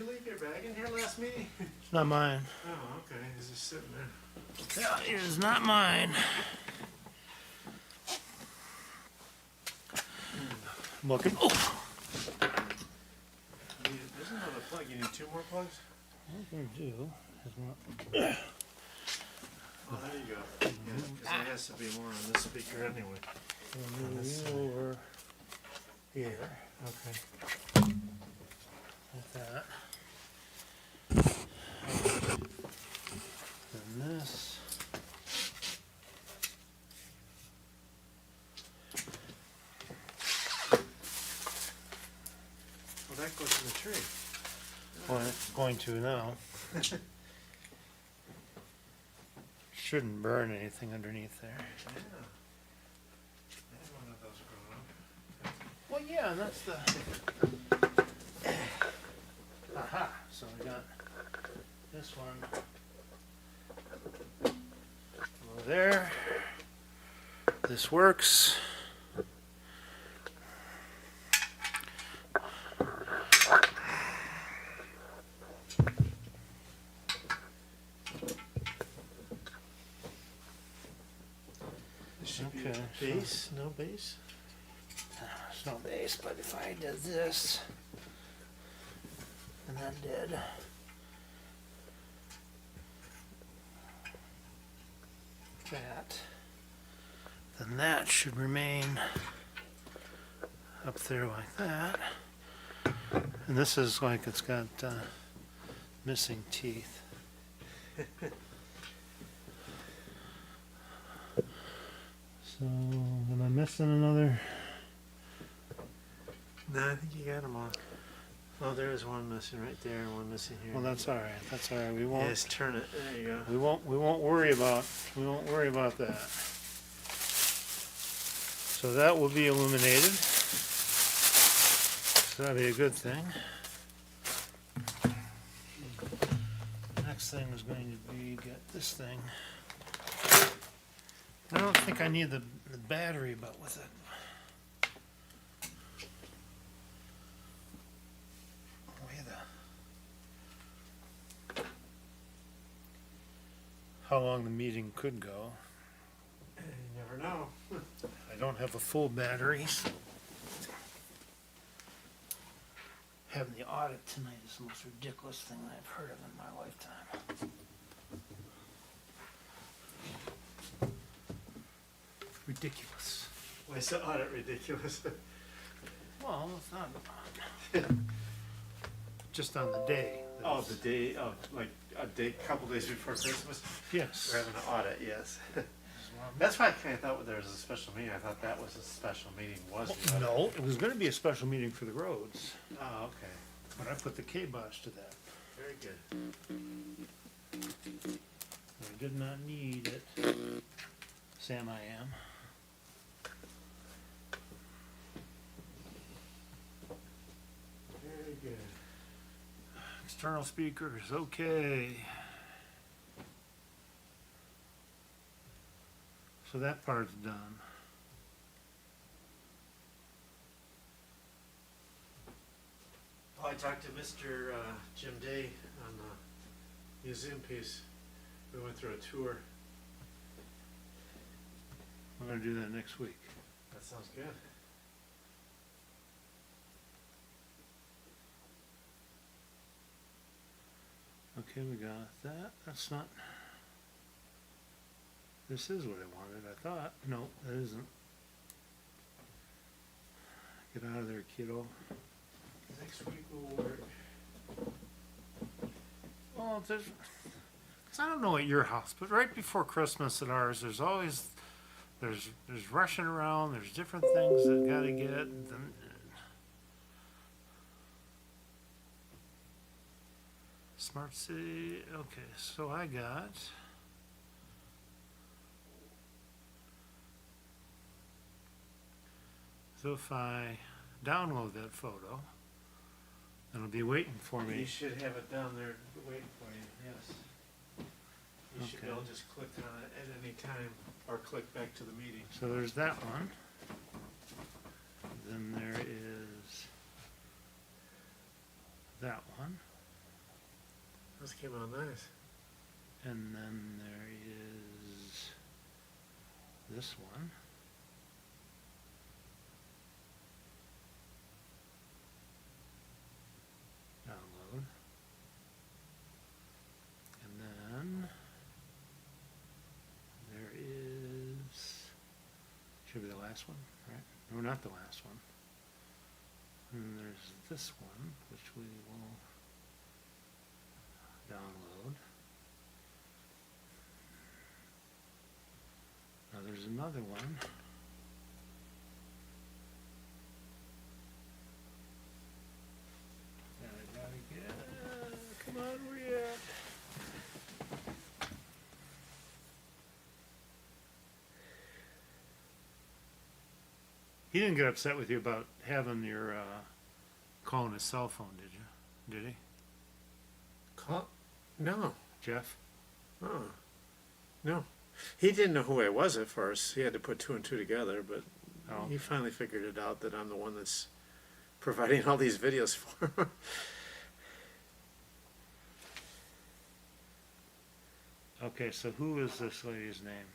leave your bag in here last meeting? It's not mine. Oh, okay, it's just sitting there. That is not mine. Looking. Oh, There's another plug, you need 2 more plugs? I do. Oh, there you go. Yeah, because there has to be more on this speaker anyway. Over here. Okay. Like that. And this. Well, that goes in the tree. Well, it's going to now. Shouldn't burn anything underneath there. Yeah. I had one of those growing up. Well, yeah, that's the. Aha! So we got this one over there. This works. This should be Okay, a base, no base? There's no base, but if I did this, and then did that, then that should remain up there like that. And this is like it's got missing teeth. So, am I missing another? No, I think you got them all. Oh, there is one missing right there and one missing here. Well, that's all right. That's all right. We won't. Yes, turn it. There you go. We won't worry about that. So that will be illuminated. So that'll be a good thing. Next thing is going to be get this thing. I don't think I need the battery, but with it. How long the meeting could go. You never know. I don't have a full battery. So having the audit tonight is the most ridiculous thing I've heard of in my lifetime. Ridiculous. Why is the audit ridiculous? Well, it's not just on the day. Oh, the day of, like, couple days before Christmas? Yes. We're having an audit, yes. That's why I kinda thought there was a special meeting. I thought that was a special meeting, was the audit. No, it was gonna be a special meeting for the roads, Oh, okay. but I put the kibosh to that. Very good. I did not need it. Sam, I am. Very good. External speakers, okay. So that part's done. Oh, I talked to Mr. Jim Day on the museum piece. We went through a tour. I'm gonna do that next week. That sounds good. Okay, we got that. That's not. This is what I wanted, I thought. No, that isn't. Get out of there, kiddo. Next week will work. Well, there's. 'Cause I don't know at your house, but right before Christmas at ours, there's always. There's rushing around, there's different things that gotta get. And then, Smart City, okay, so I got. So if I download that photo, it'll be waiting for You me. should have it down there waiting for you, yes. You should be able to Okay. just click on it at any time or click back to the meeting. So there's that one. Then there is that one. Those came out nice. And then there is this one. Download. And then there is, should be the last one, right? No, not the last one. And there's this one, which we will download. Now there's another one. And I gotta get, come on, where you at? He didn't get upset with you about having your, calling his cell phone, did you? Did he? Call? No. Jeff? Oh. No. He didn't know who I was at first. He had to put two and two together, but Oh. he finally figured it out that I'm the one that's providing all these videos for him. Okay, so who is this lady's name?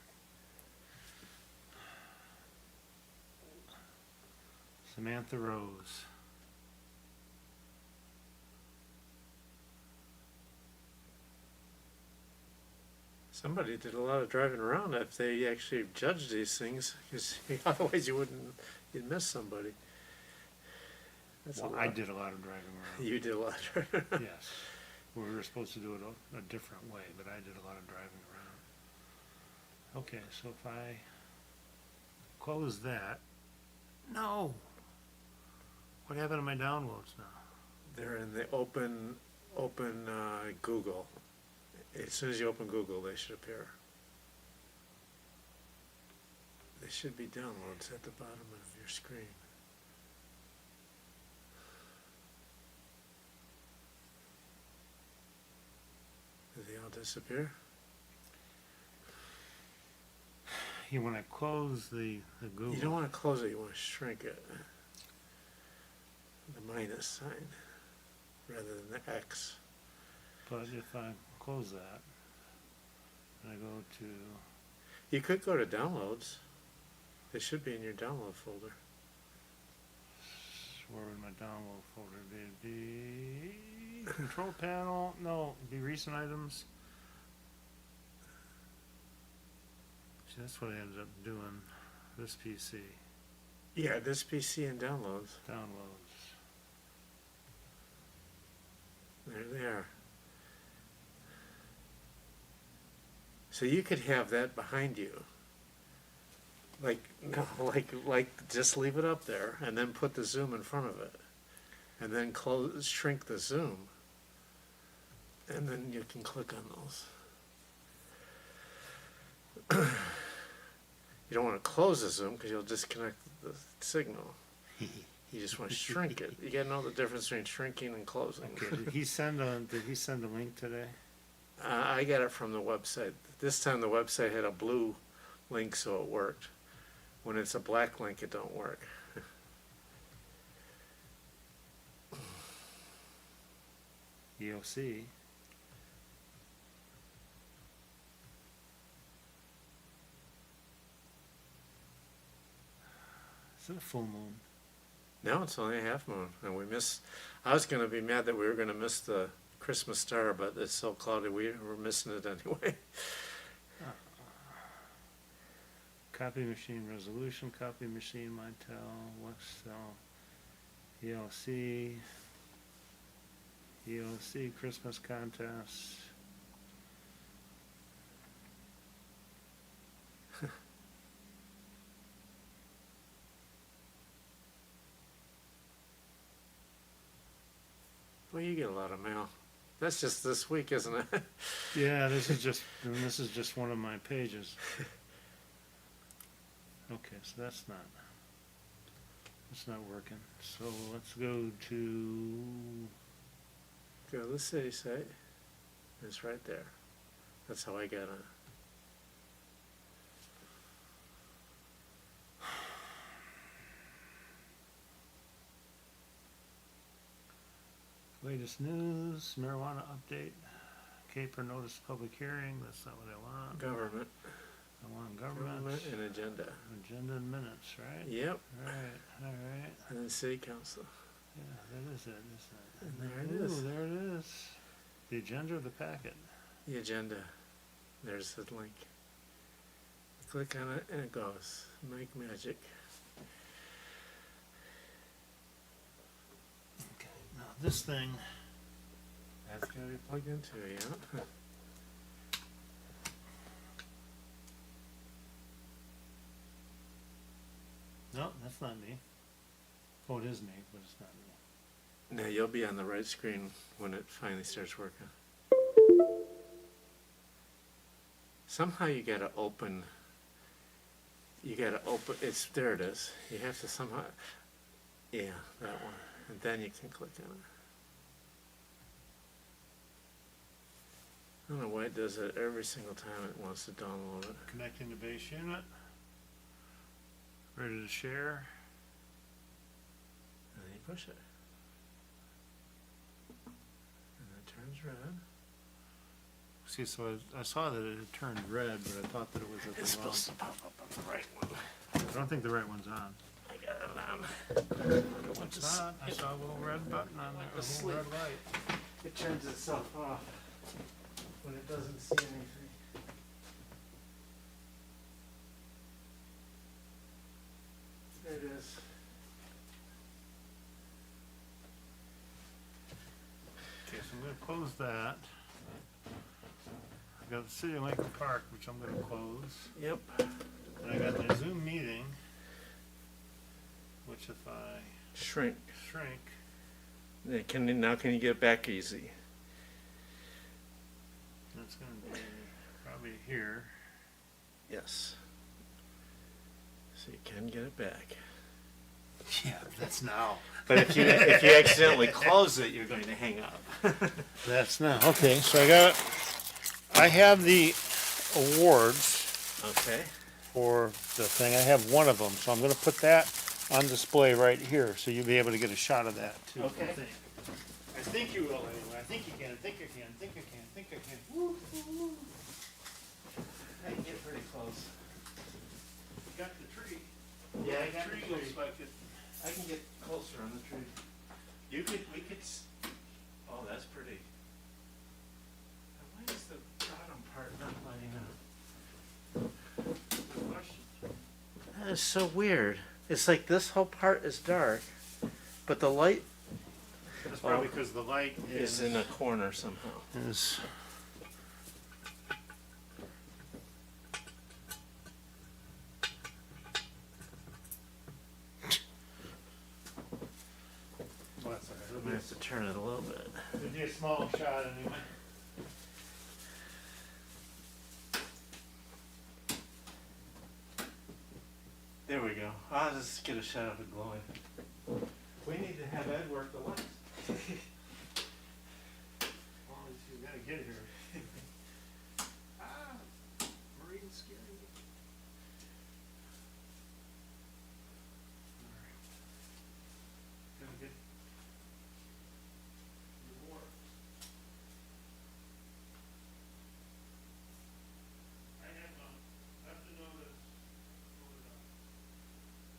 Samantha Rose. Somebody did a lot of driving around if they actually judged these things, because otherwise you'd miss somebody. That's a Well, lot. I did a lot of driving around. You did a lot of driving around. Yes. We were supposed to do it a different way, but I did a lot of driving around. Okay, so if I close that, no. What happened to my downloads now? They're in the open Google. As soon as you open Google, they should appear. They should be downloads at the bottom of your screen. Did they all disappear? When I close the Google. You don't want to close it, you want to shrink it. The minus sign, rather than the X. But if I close that, and I go to, You could go to downloads. They should be in your download folder. where would my download folder be? Control panel, no, it'd be recent items. See, that's what I ended up doing, this PC, Yeah, this PC and downloads. downloads. There they are. So you could have that behind you. Like, no, like just leave it up there and then put the zoom in front of it. And then shrink the zoom. And then you can click on those. You don't want to close the zoom because you'll disconnect the signal. You just want to shrink it. You gotta know the difference between shrinking and closing. Okay, did he send a link today? I got it from the website. This time the website had a blue link, so it worked. When it's a black link, it don't work. EOC. Is it a full moon? No, it's only a half moon, and we missed. I was going to be mad that we were going to miss the Christmas star, but it's so cloudy we were missing it anyway. Copy machine resolution, copy machine Mitel, Wextel, ELC, ELC Christmas contest. Well, you get a lot of mail. That's just this week, isn't it? Yeah, this is just one of my pages. Okay, so that's not working. So let's go to, Go to the city site. It's right there. That's how I got on. latest news, marijuana update. Caper notice of public hearing, that's not what I want. Government, I want government, and agenda. agenda and minutes, right? Yep, Alright, and then city council. yeah, that is it, isn't it? And there it is. Ooh, there it is. The agenda of the packet. The agenda. There's the link. Click on it and it goes. Make magic. Okay, now this thing, That's gotta be plugged into, yeah. no, that's not me. Oh, it is me, but it's not me. Now you'll be on the right screen when it finally starts working. Somehow you gotta open. It's, there it is. You have to somehow, yeah, that one. And then you can click on it. I don't know why it does it every single time it wants to download it. Connecting the base unit. Ready to share. And then you push it. And it turns red. See, so I saw that it had turned red, but I thought that it was at It's the wrong. supposed to pop up on the right one. I don't think the right one's on. I got it on. It's not. I saw a little red button on there, a little Asleep. red light. It turns itself off when it doesn't see anything. There it is. Okay, so I'm gonna close that. I got the City of Lincoln Park, which I'm gonna close. Yep. And I got the Zoom meeting, which if I Shrink. shrink, Now can you get back easy? that's gonna be probably here. Yes. So you can get it back. Yeah, that's now. But if you accidentally close it, you're going to hang up. That's now. Okay, so I have the awards Okay. for the thing. I have one of them, so I'm gonna put that on display right here, so you'll be able to get a shot of that too. Okay. I think you will anyway. I think you can. I think you can. I think you can. I think you can. Woo, woo, woo. I can get pretty close. You got the tree. Yeah, I The got the tree tree. looks like it. I can get closer on the tree. Oh, that's pretty. Now, why is the bottom part not lighting up? Good question. That is so weird. It's like this whole part is dark, but the light That's probably because the light is in a corner somehow. is. Well, that's all right. I'm gonna have to turn it a little bit. It'll be a small shot anyway. There we go. I'll just get a shot of it glowing. We need to have Ed work the lights. Well, you gotta get here. Ah, Marine's scaring me. Alright. Gonna get your war. I have to notice for the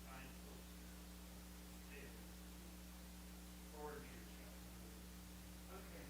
signpost. Forward your shot. Okay.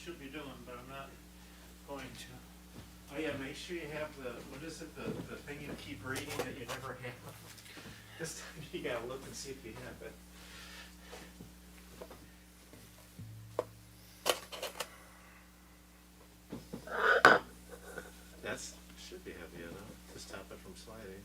should be doing, but I'm not going to. Oh yeah, make sure you have the, what is it, the thing you keep reading that you never have. This time you gotta look and see if you have it. That's, should be heavy enough to stop it from sliding.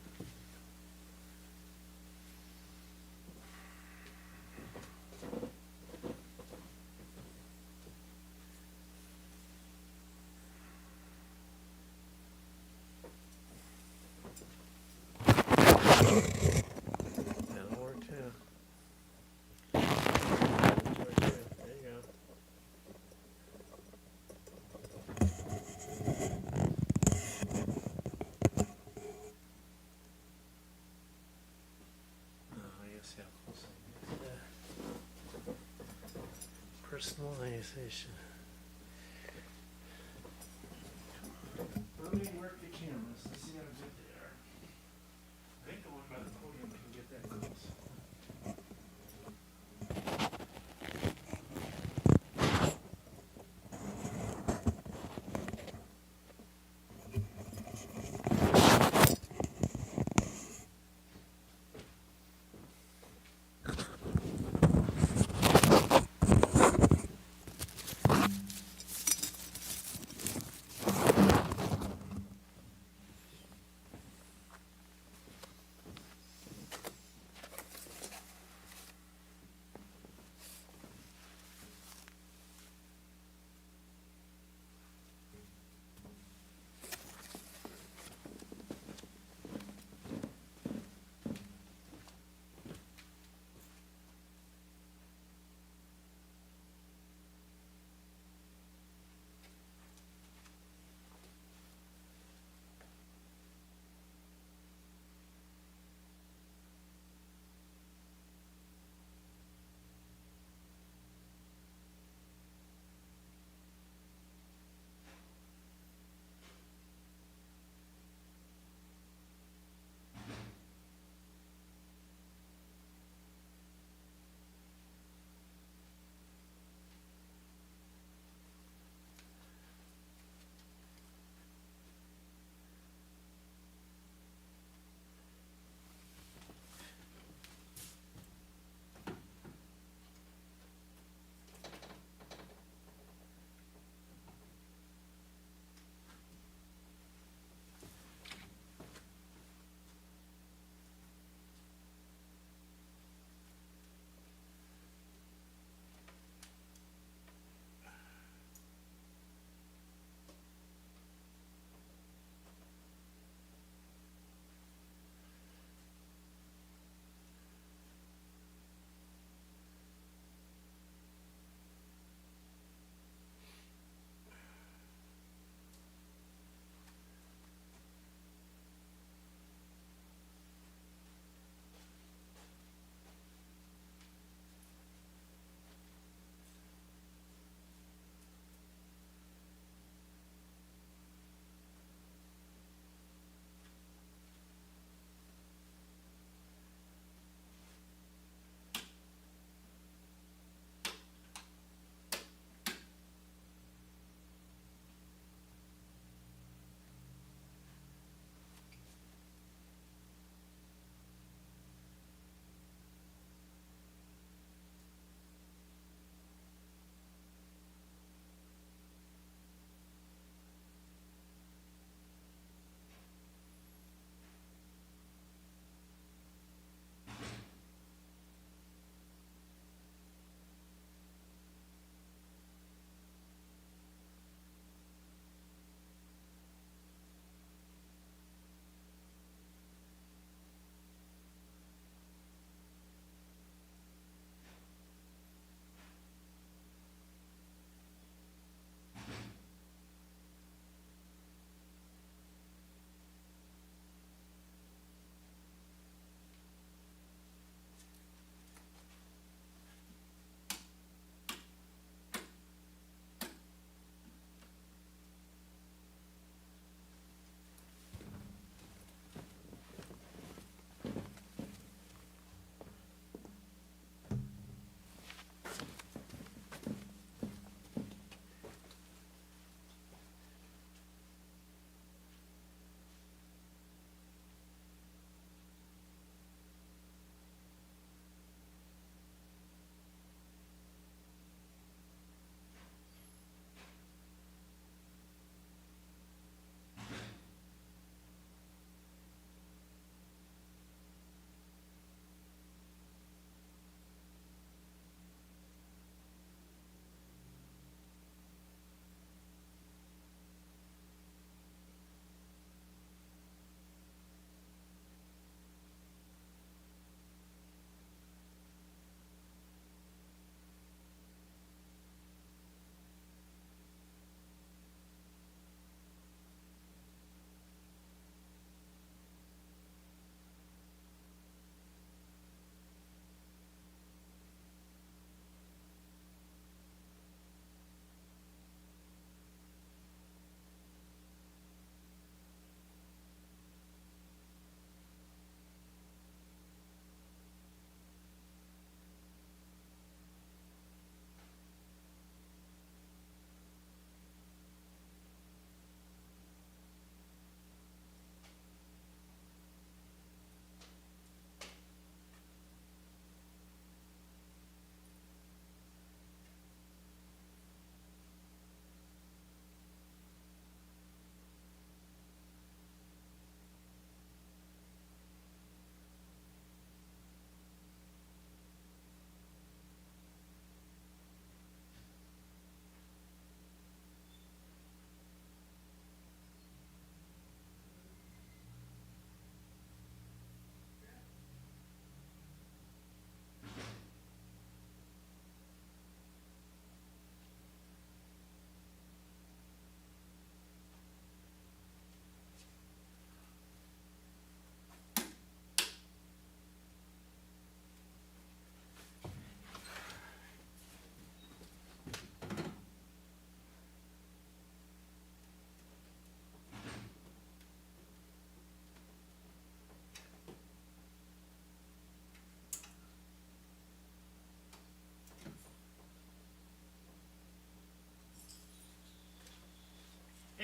That'll work too. There you go. Oh, I guess how close I can get that. Personalization. Let me work the cameras. Let's see how good they are. I think the one by the podium can get that close.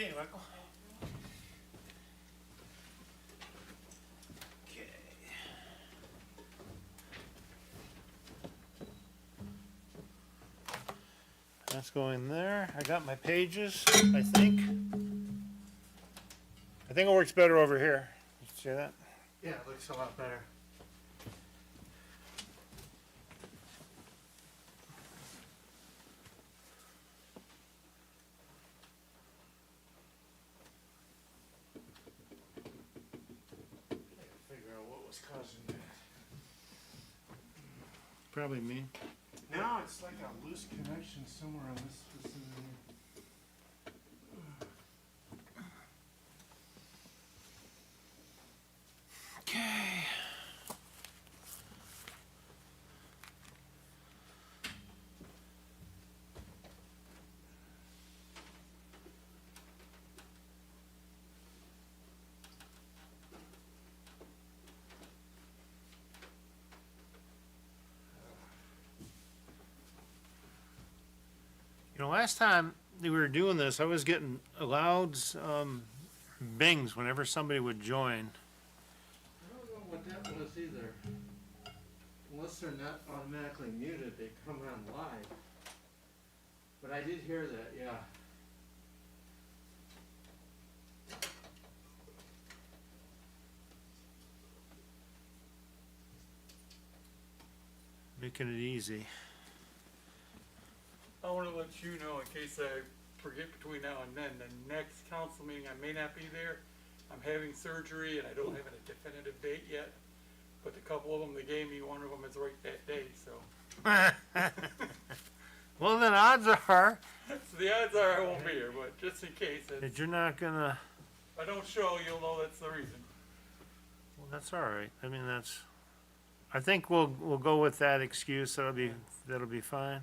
Hey, Michael. Okay. That's going there. I got my pages, I think. I think it works better over here. See that? Yeah, it looks a lot better. Figure out what was causing that. Probably me. No, it's like a loose connection somewhere on this facility. Okay. You know, last time we were doing this, I was getting loud bings whenever somebody would join. I don't know what that was either. Unless they're not automatically muted, they come on live. But I did hear that, yeah. Making it easy. I want to let you know, in case I forget between now and then, the next council meeting, I may not be there. I'm having surgery and I don't have a definitive date yet. But the couple of them they gave me, one of them is right that day, so. Well, then odds are So the odds are I won't be here, but just in case, that you're not gonna. if I don't show, you'll know that's the reason. Well, that's all right. I mean, that's. I think we'll go with that excuse. That'll be fine.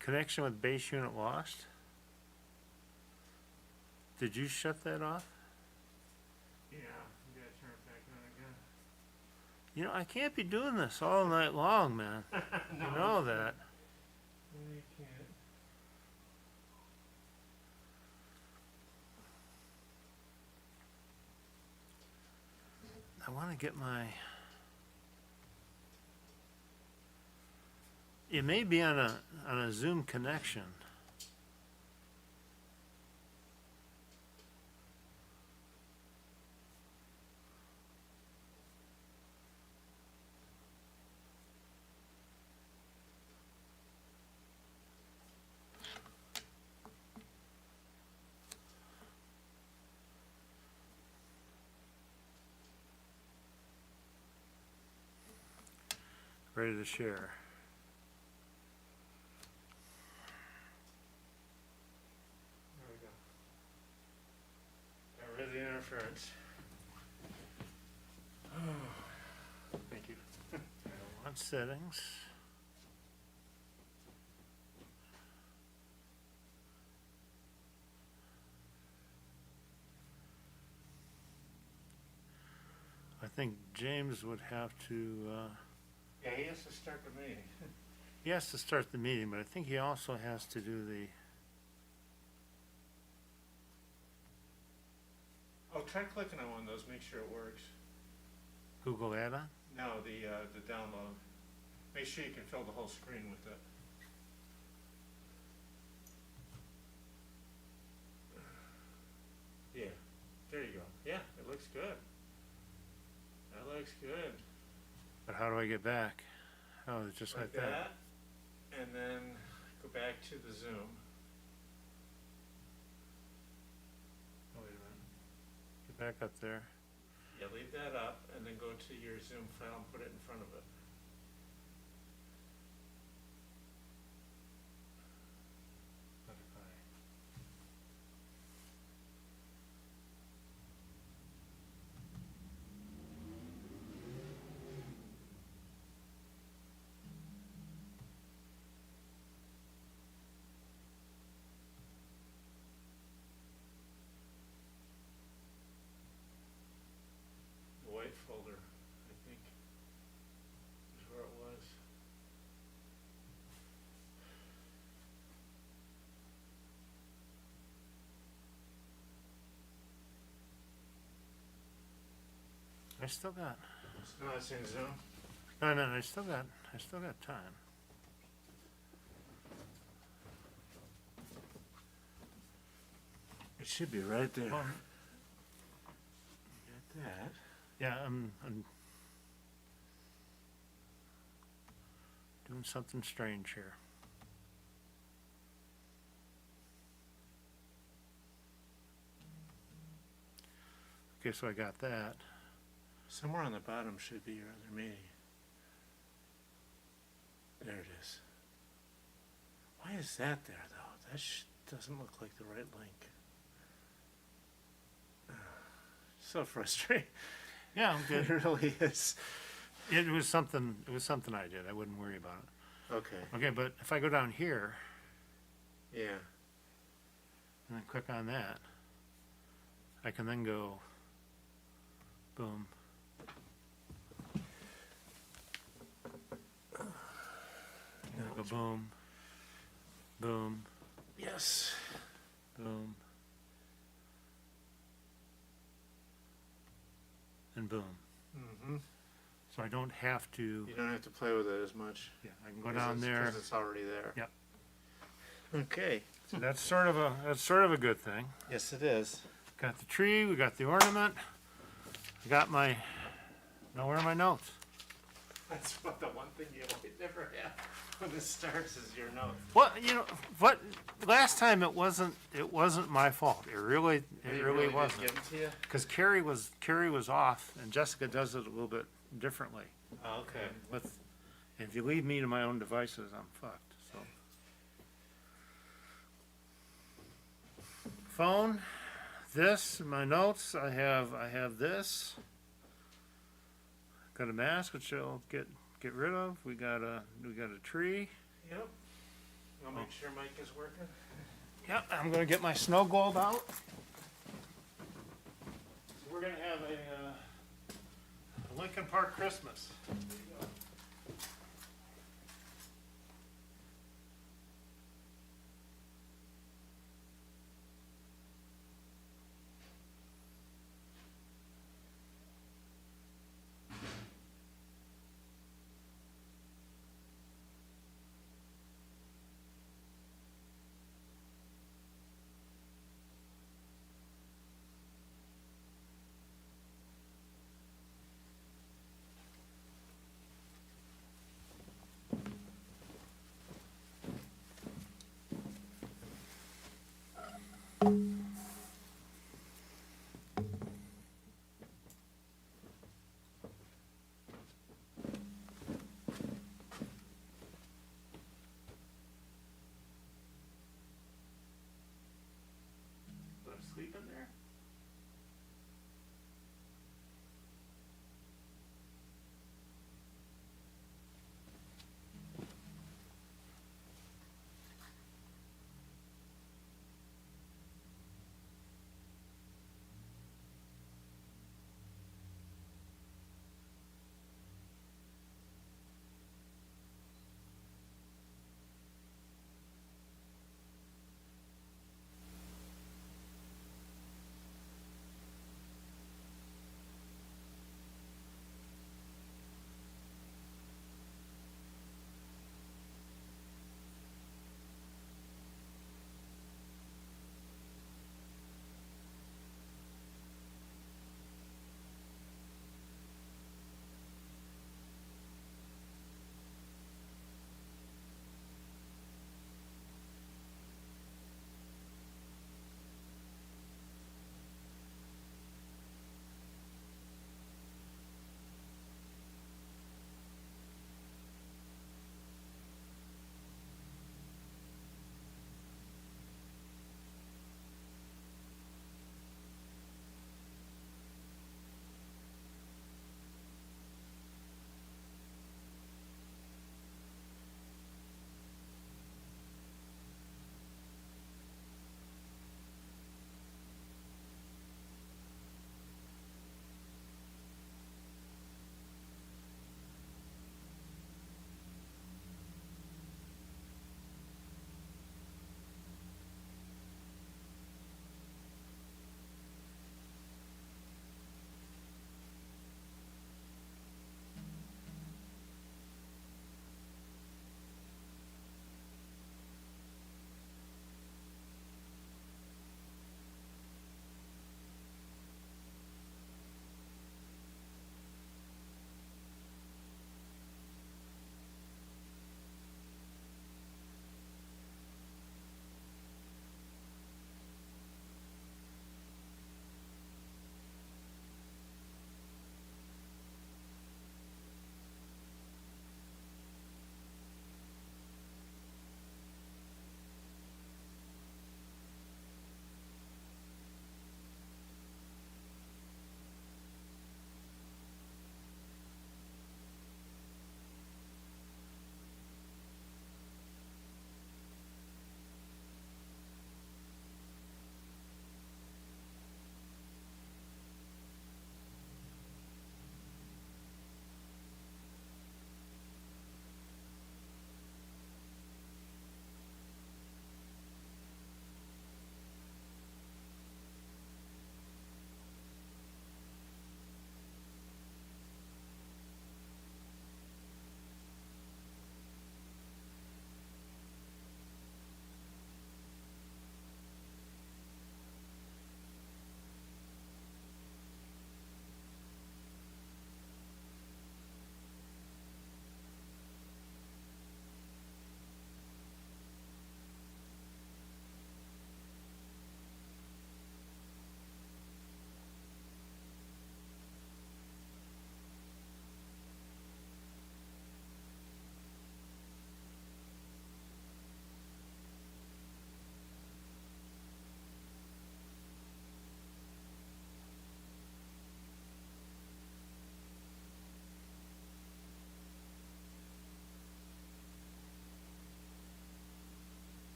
Connection with base unit lost. Did you shut that off? Yeah, you gotta turn it back on again. You know, I can't be doing this all night long, man. You know that. No, you can't. I want to get my. It may be on a Zoom connection. Ready to share. There we go. Got rid of the interference. Thank you. On settings. I think James would have to. Yeah, he has to start the meeting. He has to start the meeting, but I think he also has to do the. Oh, try clicking on one of those, make sure it works. Google add-on? No, the download. Make sure you can fill the whole screen with it. Yeah, there you go. Yeah, it looks good. That looks good. But how do I get back? Oh, it's just like that. And then go back to the Zoom. Oh, wait a minute. Get back up there. Yeah, leave that up and then go to your Zoom file and put it in front of it. The white folder, I think. I still got, No, it's in Zoom. no, I still got time. It should be right there. Well, Got that. yeah, I'm doing something strange here. Okay, so I got that. Somewhere on the bottom should be your other meeting. There it is. Why is that there, though? That doesn't look like the right link. So frustrating. Yeah, I'm good. It really is. It was something I did. I wouldn't worry about it. Okay, Okay, but if I go down here yeah. and then click on that, I can then go boom. And I go boom, boom, Yes. boom, and boom. Mm-hmm. So I don't have to, You don't have to play with it as much. yeah, I can go down there. Because it's already there. Yep. Okay. So that's sort of a good thing. Yes, it is. Got the tree, we got the ornament. I got my, now where are my notes? That's what the one thing you always never have when it starts is your note. Well, you know, what, last time it wasn't my fault. It really did wasn't. give them to you? Cause Carrie was off and Jessica does it a little bit differently. Oh, okay. With, if you leave me to my own devices, I'm fucked, so. Phone, this, my notes, I have this. Got a mask, which I'll get rid of. We got a tree. Yep. I'll make sure Mike is working. Yep, I'm gonna get my snow globe out. So we're gonna have a Lincoln Park Christmas. Put a sleep in there.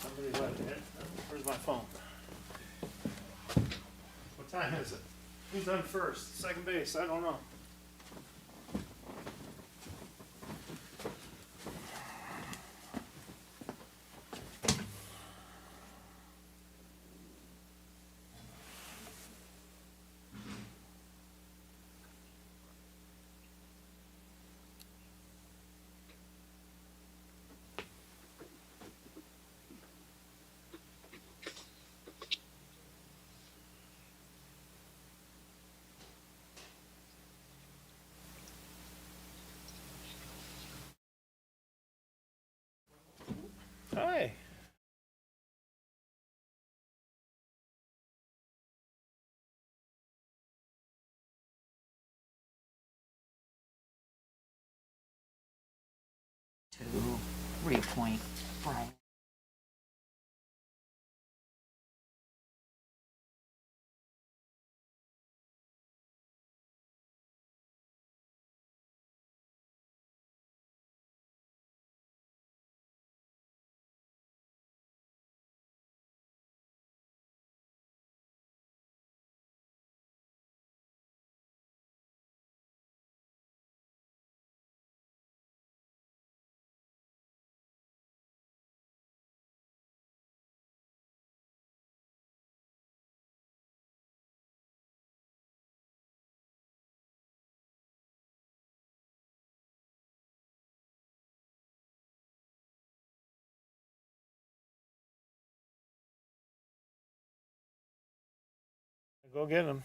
Somebody let it. Where's my phone? What time is it? Who's on first? Second base? I don't know. Hi. To reappoint Brian. Go get him.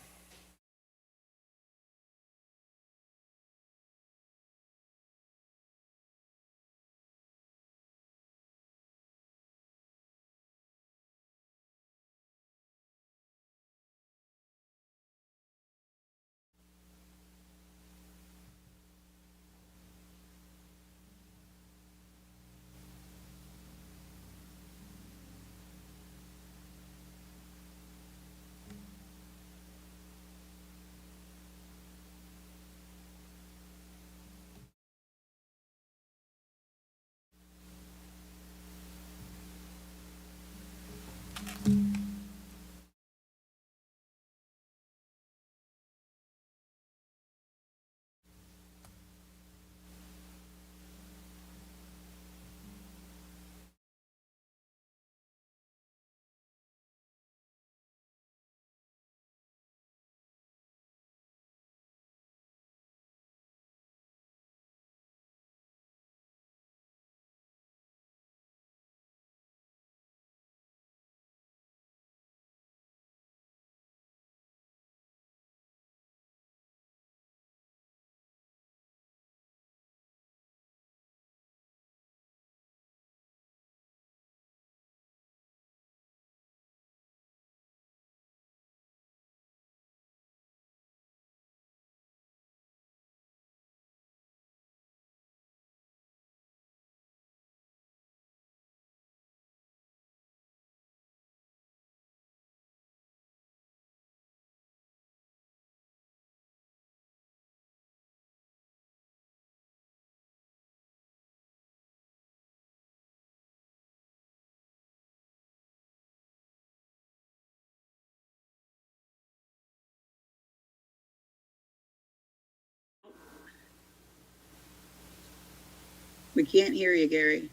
We can't hear you, Gary.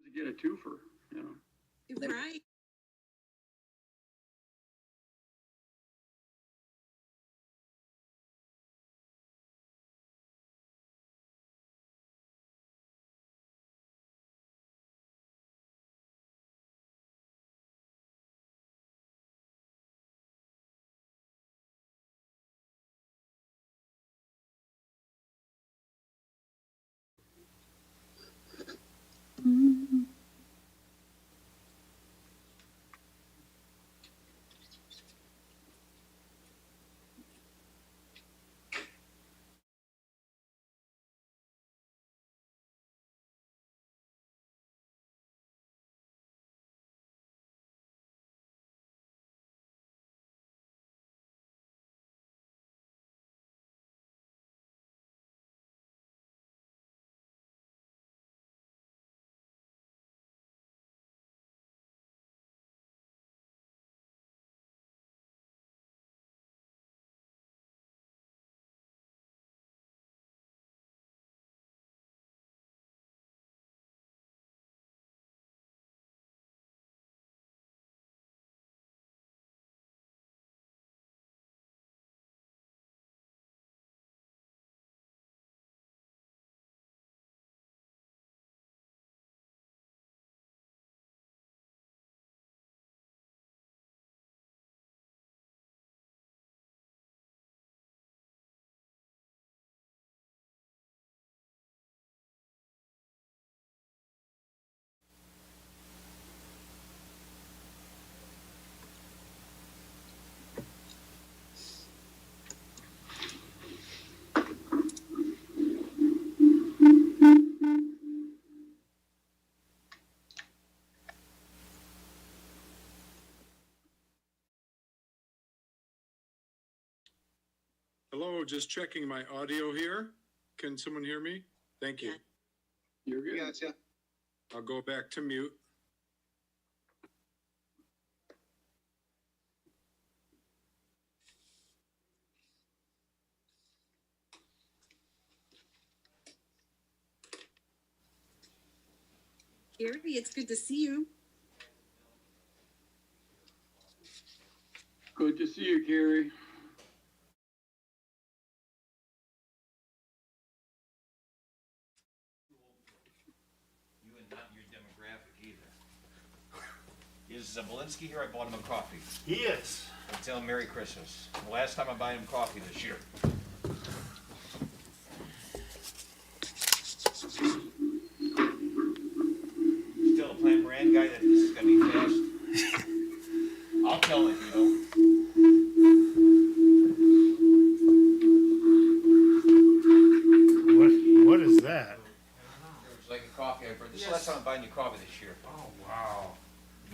To get a twofer, you know. Right. Hello, just checking my audio here. Can someone hear me? Thank you. You're good. Gotcha. I'll go back to mute. Gary, it's good to see you. Good to see you, Gary. You and not your demographic either. Is Zabalinski here? I bought him a coffee. He is. I tell him Merry Christmas. The last time I buy him coffee this year. Still a Plant Moran guy that this is gonna be fast. I'll tell him, you know. What is that? It's like a coffee. This is the last time I'm buying you coffee this year. Oh, wow.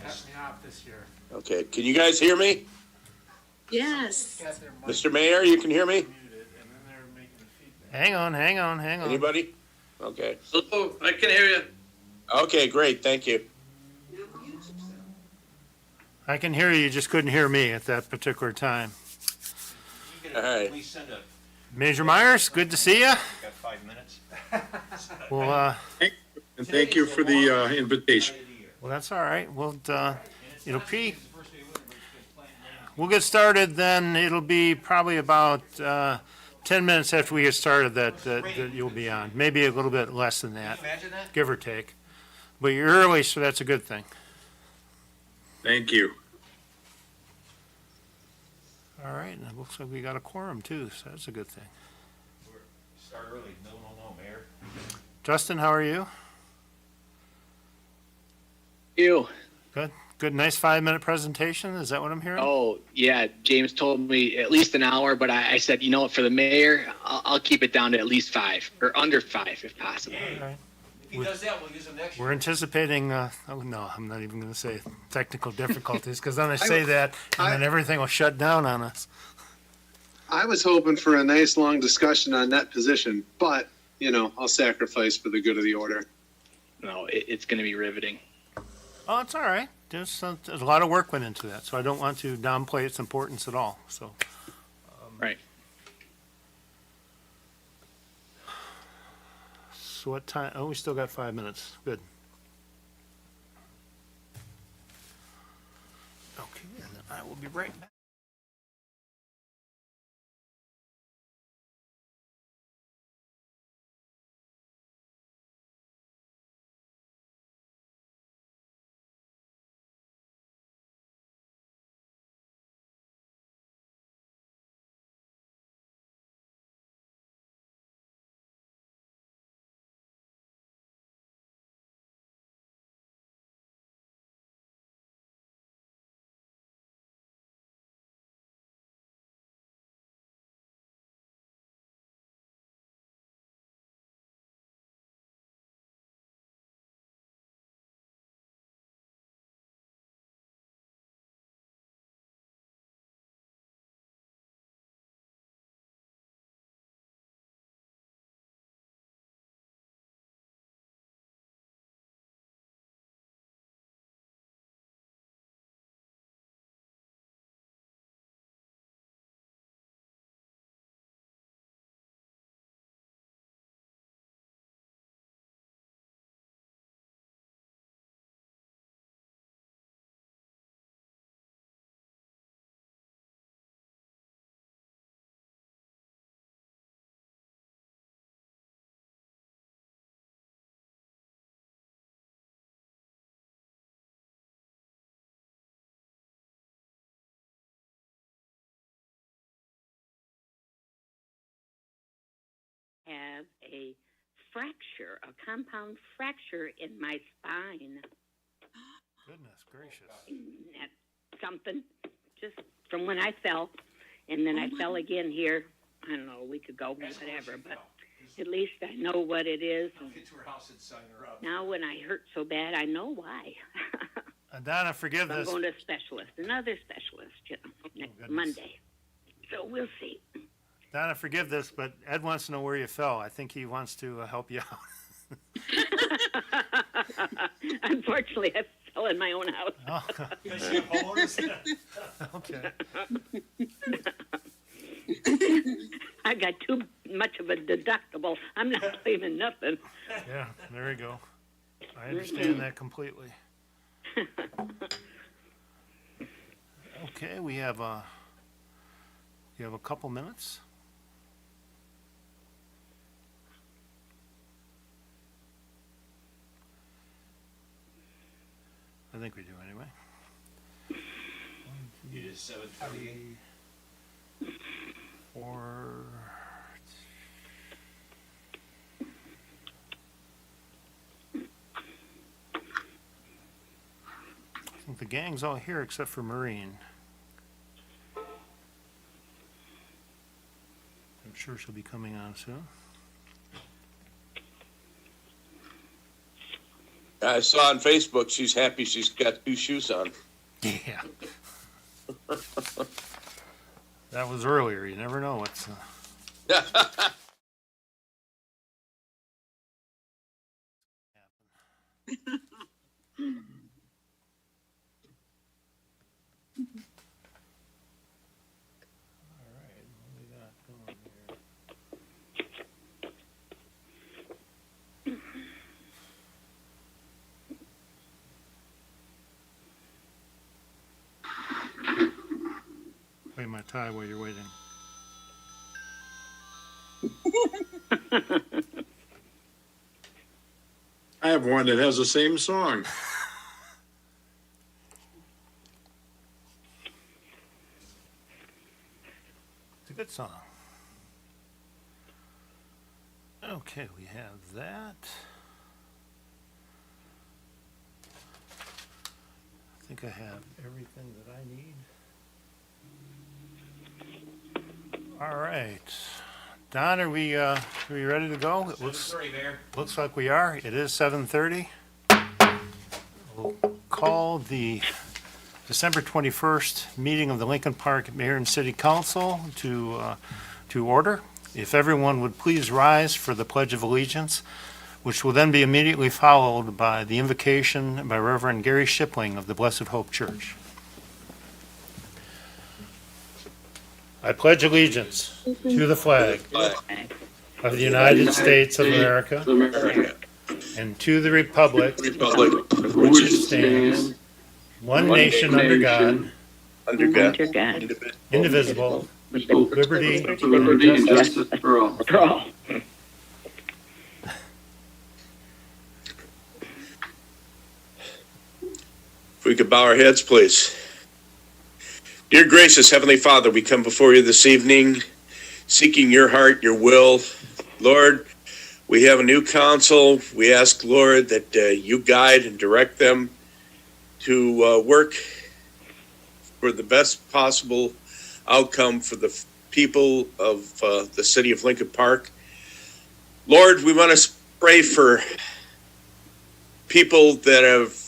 Cut me off this year. Okay, can you guys hear me? Yes. Got their mic Mr. Mayor, you can hear me? muted, and then they're making feedback. Hang on. Anybody? Okay. Hello, I can hear you. Okay, great, thank you. I can hear you, just couldn't hear me at that particular time. You can All right. at least send a, Major Myers, good to see you. got 5 minutes. Well, And thank you for the invitation. well, that's all right. We'll get started then. It'll be probably about 10 minutes after we get started that you'll be on. Maybe a little bit less than that, Imagine that? give or take. But you're early, so that's a good thing. Thank you. All right, and it looks like we got a quorum too, so that's a good thing. Start early. No, Mayor. Justin, how are you? You. Good, nice 5-minute presentation. Is that what I'm hearing? Oh, yeah. James told me at least an hour, but I said, you know what, for the mayor, I'll keep it down to at least 5 or under 5 if possible. All right. If he does that, we'll use him next year. We're anticipating, oh no, I'm not even going to say technical difficulties, because then I say that, and then everything will shut down on us. I was hoping for a nice long discussion on that position, but, I'll sacrifice for the good of the order. No, it's going to be riveting. Oh, it's all right. There's a lot of work went into that, so I don't want to downplay its importance at all, so. Right. So what time, oh, we still got 5 minutes, good. Okay, and then I will be right back. Have a fracture, a compound fracture in my spine. Goodness gracious. That's something, just from when I fell, and then I fell again here, I don't know, a week ago, whatever, but at least I know what it is. I'll get to her house and sign her up. Now when I hurt so bad, I know why. Donna, forgive I'm this. going to a specialist, another specialist, next goodness. Monday. So we'll see. Donna, forgive this, but Ed wants to know where you fell. I think he wants to help you out. Unfortunately, I fell in my own house. Oh, Does she have homeowners? okay. I got too much of a deductible. I'm not claiming nothing. Yeah, there you go. I understand that completely. Okay, we have a couple minutes. I think we do anyway. It is 7:38. 4. I think the gang's all here except for Maureen. I'm sure she'll be coming on soon. I saw on Facebook she's happy she's got 2 shoes on. Yeah. That was earlier. You never know what's. All right, what we got going here? Play my tie while you're waiting. I have one that has the same song. It's a good song. Okay, we have that. I think I have everything that I need. All right. Don, are we ready to go? It looks 7:30, Mayor. like we are. It is 7:30. We'll call the December 21st meeting of the Lincoln Park Mayor and City Council to order. If everyone would please rise for the Pledge of Allegiance, which will then be immediately followed by the invocation by Reverend Gary Shipling of the Blessed Hope Church. I pledge allegiance to the flag of the United States of America and to the republic for which it stands, one nation under God, indivisible, with liberty and justice for all. If we could bow our heads, please. Dear gracious Heavenly Father, we come before you this evening seeking your heart, your will. Lord, we have a new council. We ask, Lord, that you guide and direct them to work for the best possible outcome for the people of the city of Lincoln Park. Lord, we want to pray for people that have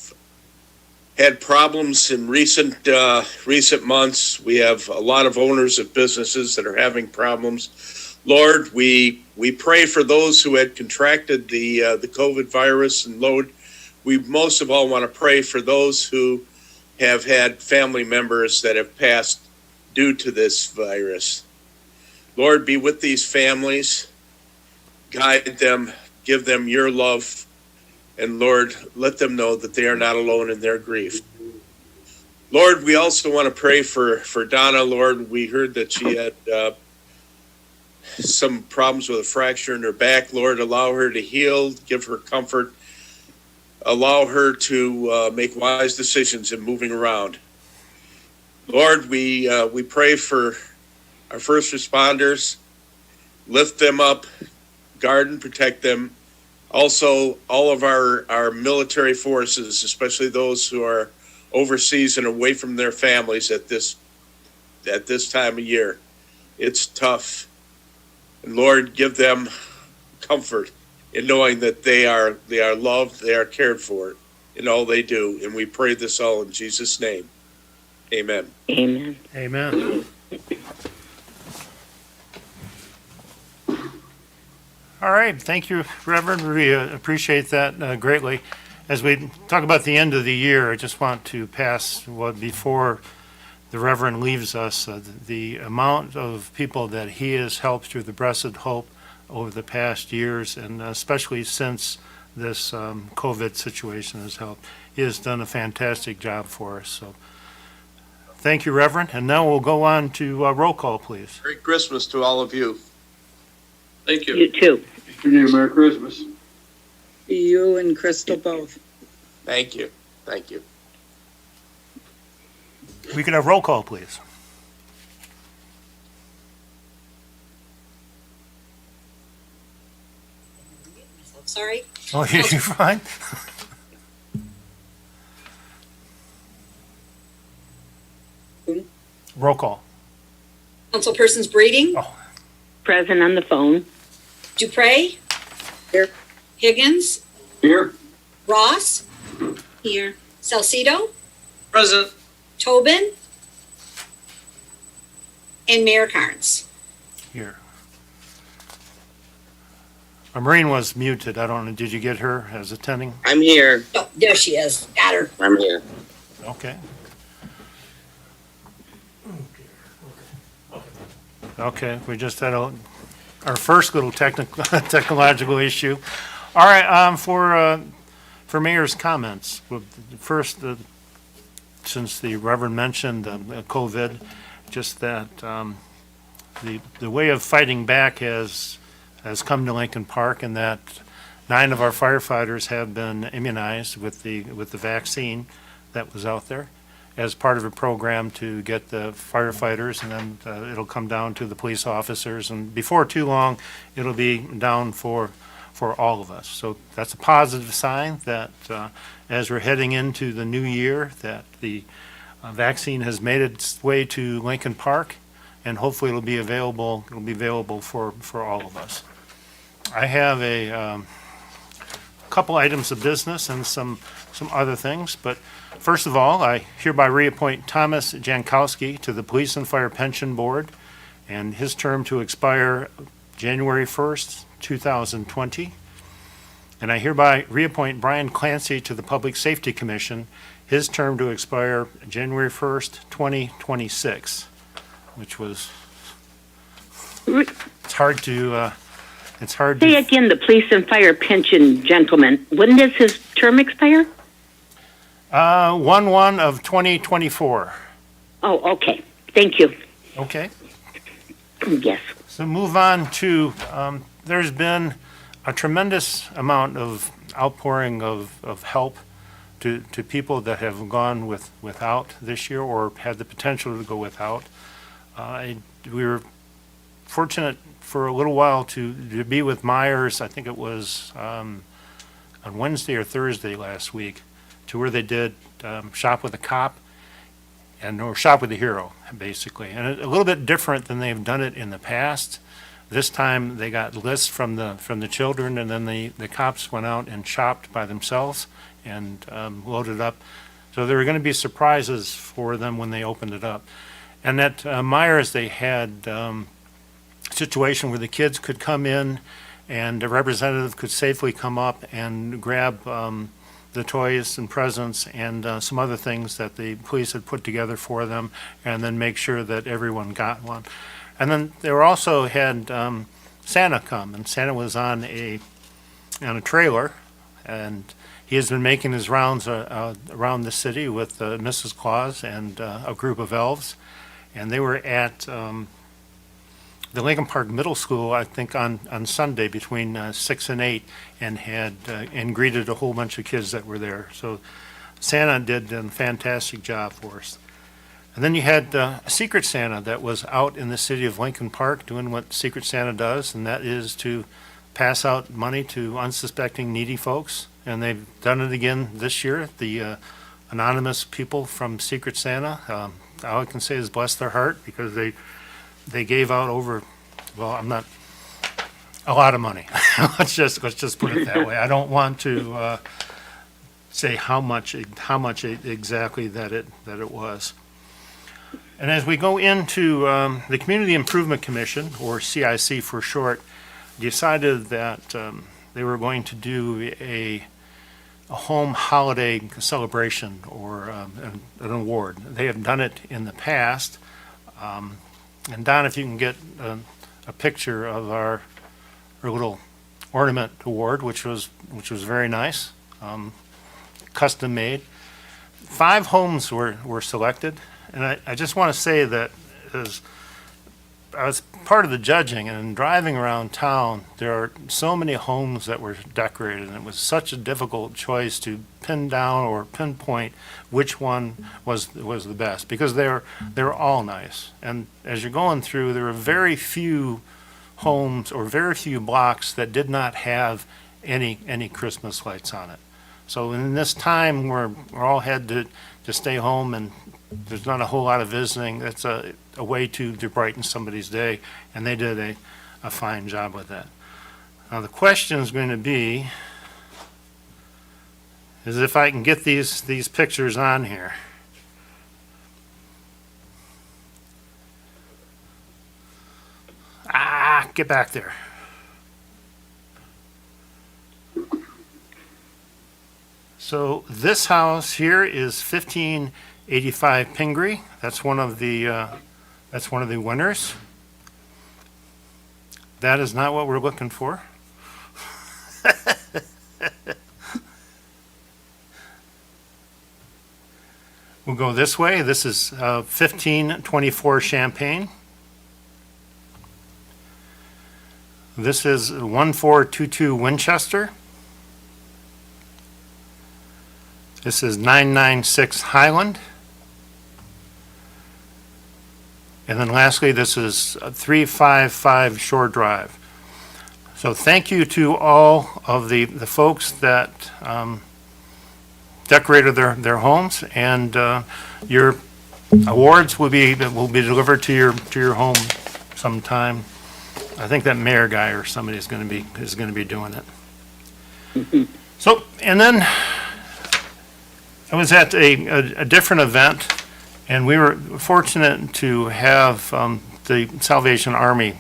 had problems in recent months. We have a lot of owners of businesses that are having problems. Lord, we pray for those who had contracted the COVID virus, and Lord, we most of all want to pray for those who have had family members that have passed due to this virus. Lord, be with these families, guide them, give them your love, and Lord, let them know that they are not alone in their grief. Lord, we also want to pray for Donna. Lord, we heard that she had some problems with a fracture in her back. Lord, allow her to heal, give her comfort, allow her to make wise decisions in moving around. Lord, we pray for our first responders, lift them up, guard and protect them. Also, all of our military forces, especially those who are overseas and away from their families at this time of year. It's tough. And Lord, give them comfort in knowing that they are loved, they are cared for in all they do. And we pray this all in Jesus' name. Amen. Amen. Amen. All right, thank you, Reverend. We appreciate that greatly. As we talk about the end of the year, I just want to pass what before the Reverend leaves us, the amount of people that he has helped through the Blessed Hope over the past years, and especially since this COVID situation has helped. He has done a fantastic job for us. So, thank you, Reverend. And now we'll go on to roll call, please. Merry Christmas to all of you. Thank you. You too. Merry Christmas. You and Crystal both. Thank you. Thank you. We could have roll call, please. Sorry. Oh, you're fine. Roll call. Councilpersons Breeding, Present on the phone. Dupre, Here. Higgins, Here. Ross, Here. Salcido, Present. Tobin, and Mayor Carnes. Here. Maureen was muted. I don't know. Did you get her as attending? I'm here. Oh, there she is. Got her. I'm here. Okay. Okay, we just had our first little technological issue. All right, for mayor's comments, first, since the Reverend mentioned COVID, just that the way of fighting back has come to Lincoln Park, and that 9 of our firefighters have been immunized with the vaccine that was out there as part of a program to get the firefighters, and then it'll come down to the police officers, and before too long, it'll be down for all of us. So that's a positive sign that as we're heading into the new year, that the vaccine has made its way to Lincoln Park, and hopefully it'll be available for all of us. I have a couple items of business and some other things, but first of all, I hereby reappoint Thomas Jankowski to the Police and Fire Pension Board, and his term to expire January 1st, 2020. And I hereby reappoint Brian Clancy to the Public Safety Commission, his term to expire January 1st, 2026, which was, it's hard to Say again, the police and fire pension gentleman. When does his term expire? 1/1 of 2024. Oh, okay. Thank you. Okay. Yes. So move on to, there's been a tremendous amount of outpouring of help to people that have gone without this year or had the potential to go without. We were fortunate for a little while to be with Myers. I think it was on Wednesday or Thursday last week, to where they did Shop with a Cop or Shop with a Hero, basically. And a little bit different than they've done it in the past. This time they got lists from the children, and then the cops went out and shopped by themselves and loaded up. So there were going to be surprises for them when they opened it up. And at Myers, they had a situation where the kids could come in and a representative could safely come up and grab the toys and presents and some other things that the police had put together for them, and then make sure that everyone got one. And then they were also had Santa come, and Santa was on a trailer, and he has been making his rounds around the city with Mrs. Claus and a group of elves, and they were at the Lincoln Park Middle School, I think on Sunday between 6 and 8, and had and greeted a whole bunch of kids that were there. So Santa did a fantastic job for us. And then you had a Secret Santa that was out in the city of Lincoln Park doing what Secret Santa does, and that is to pass out money to unsuspecting needy folks. And they've done it again this year. The anonymous people from Secret Santa, all I can say is bless their heart, because they gave out over, well, a lot of money. let's just put it that way. I don't want to say how much exactly that it was. And as we go into the Community Improvement Commission, or CIC for short, decided that they were going to do a home holiday celebration or an award. They have done it in the past. And Don, if you can get a picture of our little ornament award, which was very nice, custom made. 5 homes were selected, and I just want to say that as I was part of the judging and driving around town, there are so many homes that were decorated, and it was such a difficult choice to pin down or pinpoint which one was the best, because they were all nice. And as you're going through, there were very few homes or very few blocks that did not have any Christmas lights on it. So in this time where we're all had to stay home and there's not a whole lot of visiting, that's a way to brighten somebody's day, and they did a fine job with that. Now the question is going to be is if I can get these pictures on here. Get back there. So this house here is 1585 Pingree. That's one of the winners. That is not what we're looking for. We'll go this way. This is 1524 Champagne. This is 1422 Winchester. This is 996 Highland. And then lastly, this is 355 Shore Drive. So thank you to all of the folks that decorated their homes, and your awards will be delivered to your home sometime. I think that mayor guy or somebody is going to be doing it. So, and then I was at a different event, and we were fortunate to have the Salvation Army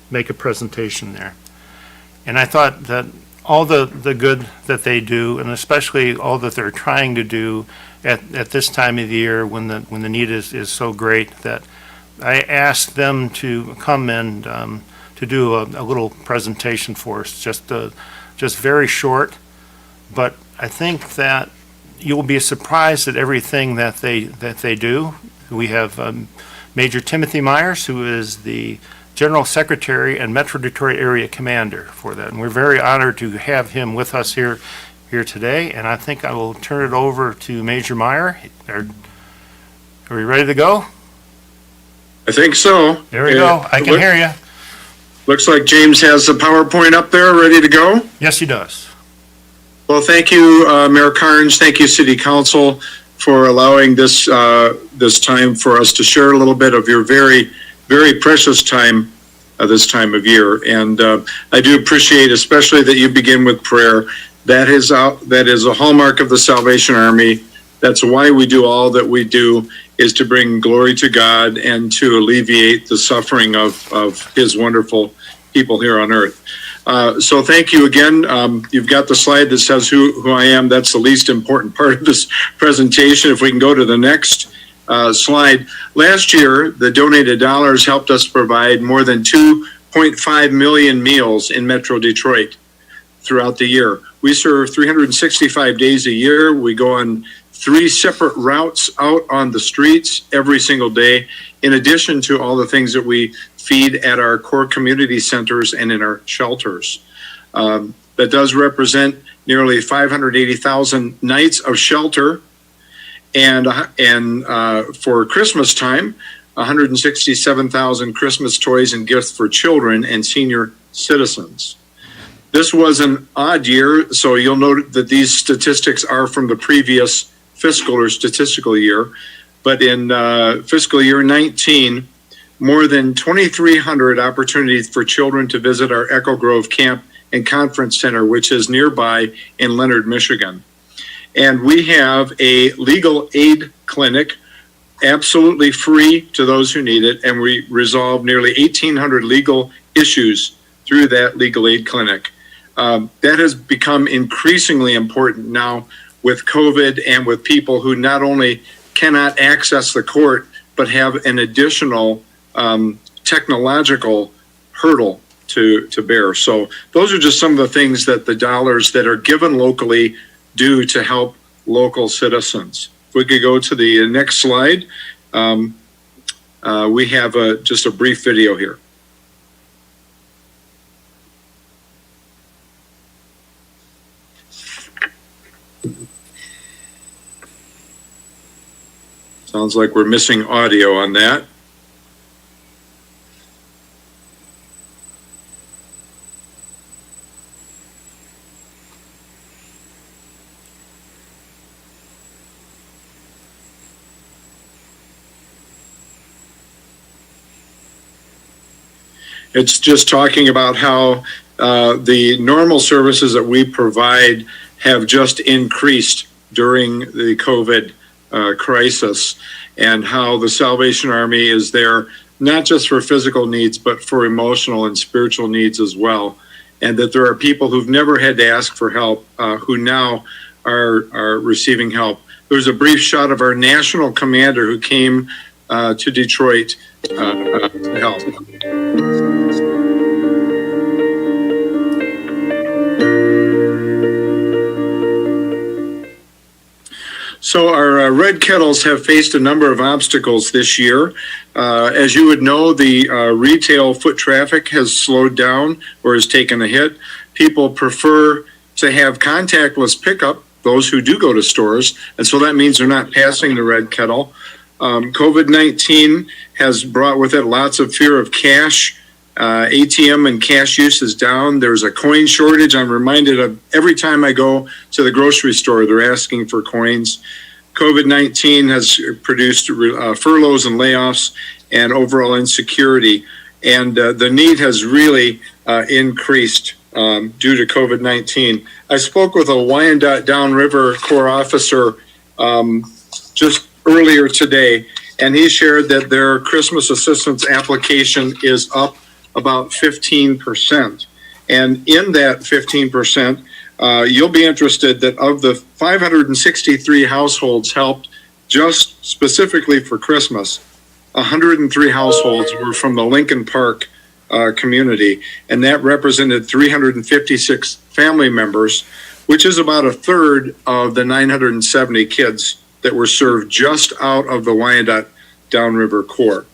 make a presentation there. And I thought that all the good that they do, and especially all that they're trying to do at this time of the year when the need is so great, that I asked them to come and to do a little presentation for us, just very short. But I think that you'll be surprised at everything that they do. We have Major Timothy Myers, who is the General Secretary and Metro Detroit Area Commander for that, and we're very honored to have him with us here today. And I think I will turn it over to Major Meyer. Are we ready to go? I think so. There we go. I can hear you. Looks like James has the PowerPoint up there ready to go. Yes, he does. Well, thank you, Mayor Carnes. Thank you, City Council, for allowing this time for us to share a little bit of your very, very precious time this time of year. And I do appreciate especially that you begin with prayer. That is a hallmark of the Salvation Army. That's why we do all that we do, is to bring glory to God and to alleviate the suffering of his wonderful people here on earth. So thank you again. You've got the slide that says who I am. That's the least important part of this presentation. If we can go to the next slide. Last year, the donated dollars helped us provide more than 2.5 million meals in Metro Detroit throughout the year. We serve 365 days a year. We go on 3 separate routes out on the streets every single day, in addition to all the things that we feed at our core community centers and in our shelters. That does represent nearly 580,000 nights of shelter, and for Christmas time, 167,000 Christmas toys and gifts for children and senior citizens. This was an odd year, so you'll note that these statistics are from the previous fiscal or statistical year. But in fiscal year 19, more than 2,300 opportunities for children to visit our Echo Grove Camp and Conference Center, which is nearby in Leonard, Michigan. And we have a legal aid clinic, absolutely free to those who need it, and we resolve nearly 1,800 legal issues through that legal aid clinic. That has become increasingly important now with COVID and with people who not only cannot access the court, but have an additional technological hurdle to bear. So those are just some of the things that the dollars that are given locally do to help local citizens. If we could go to the next slide, we have just a brief video here. Sounds like we're missing audio on that. It's just talking about how the normal services that we provide have just increased during the COVID crisis, and how the Salvation Army is there not just for physical needs, but for emotional and spiritual needs as well. And that there are people who've never had to ask for help who now are receiving help. There's a brief shot of our national commander who came to Detroit to help. So our Red Kettles have faced a number of obstacles this year. As you would know, the retail foot traffic has slowed down or has taken a hit. People prefer to have contactless pickup, those who do go to stores, and so that means they're not passing the Red Kettle. COVID-19 has brought with it lots of fear of cash. ATM and cash use is down. There's a coin shortage. I'm reminded of every time I go to the grocery store, they're asking for coins. COVID-19 has produced furloughs and layoffs and overall insecurity. And the need has really increased due to COVID-19. I spoke with a Wyandotte Downriver Corps officer just earlier today, and he shared that their Christmas assistance application is up about 15%. And in that 15%, you'll be interested that of the 563 households helped just specifically for Christmas, 103 households were from the Lincoln Park community, and that represented 356 family members, which is about a third of the 970 kids that were served just out of the Wyandotte Downriver Corps.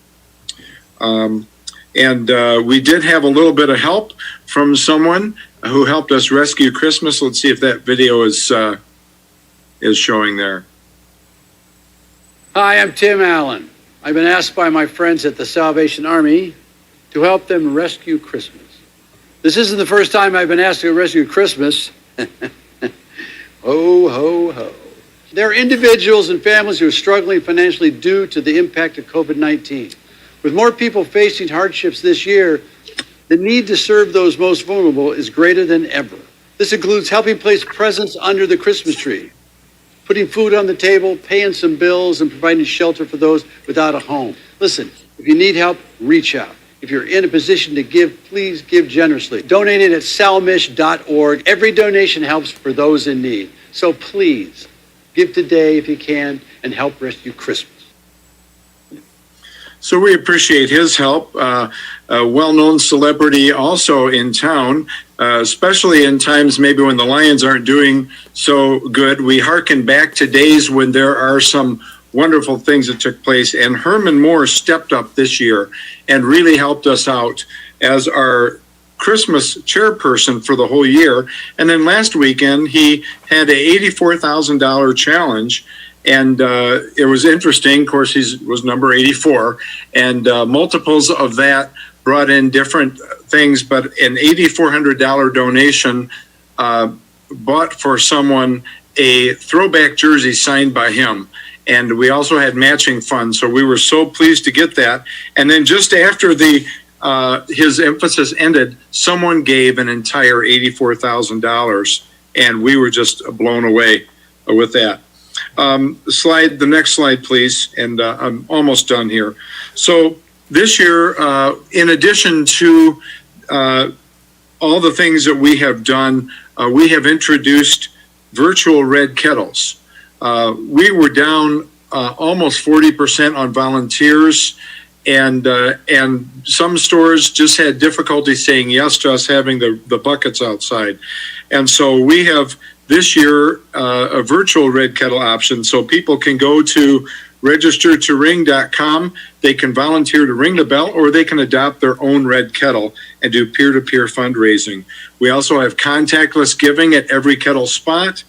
And we did have a little bit of help from someone who helped us rescue Christmas. Let's see if that video is showing there. Hi, I'm Tim Allen. I've been asked by my friends at the Salvation Army to help them rescue Christmas. This isn't the first time I've been asked to rescue Christmas. Ho, ho, ho. There are individuals and families who are struggling financially due to the impact of COVID-19. With more people facing hardships this year, the need to serve those most vulnerable is greater than ever. This includes helping place presents under the Christmas tree, putting food on the table, paying some bills, and providing shelter for those without a home. Listen, if you need help, reach out. If you're in a position to give, please give generously. Donate it at salmish.org. Every donation helps for those in need. So please, give today if you can and help rescue Christmas. So we appreciate his help. A well-known celebrity also in town, especially in times maybe when the Lions aren't doing so good. We hearken back to days when there are some wonderful things that took place. And Herman Moore stepped up this year and really helped us out as our Christmas chairperson for the whole year. And then last weekend, he had a $84,000 challenge. And it was interesting. Of course, he was number 84, and multiples of that brought in different things. But an $8,400 donation bought for someone a throwback jersey signed by him. And we also had matching funds, so we were so pleased to get that. And then just after his emphasis ended, someone gave an entire $84,000, and we were just blown away with that. The next slide, please. And I'm almost done here. So this year, in addition to all the things that we have done, we have introduced virtual red kettles. We were down almost 40% on volunteers, and some stores just had difficulty saying yes to us having the buckets outside. And so we have this year a virtual red kettle option, so people can go to registertoring.com. They can volunteer to ring the bell, or they can adopt their own red kettle and do peer-to-peer fundraising. We also have contactless giving at every kettle spot.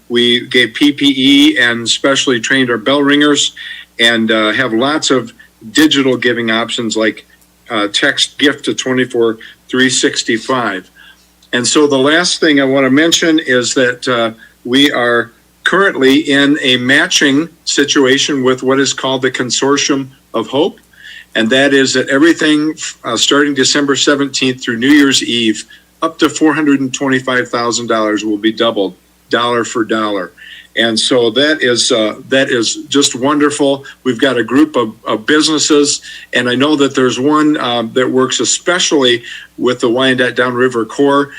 We gave PPE and specially trained our bell ringers, and have lots of digital giving options like text gift to 24365. And so the last thing I want to mention is that we are currently in a matching situation with what is called the Consortium of Hope. And that is that everything starting December 17th through New Year's Eve, up to $425,000 will be doubled, dollar for dollar. And so that is just wonderful. We've got a group of businesses, and I know that there's one that works especially with the Wyandotte Downriver Corps.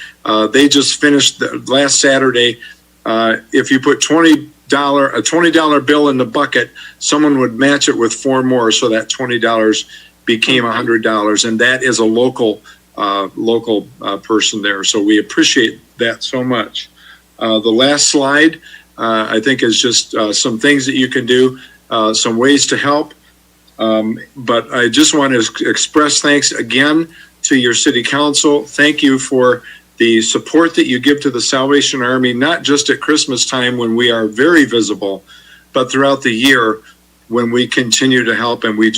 They just finished last Saturday. If you put a $20 bill in the bucket, someone would match it with 4 more, so that $20 became $100, and that is a local person there. So we appreciate that so much. The last slide, I think, is just some things that you can do, some ways to help. But I just want to express thanks again to your city council. Thank you for the support that you give to the Salvation Army, not just at Christmas time when we are very visible, but throughout the year when we continue to help, and we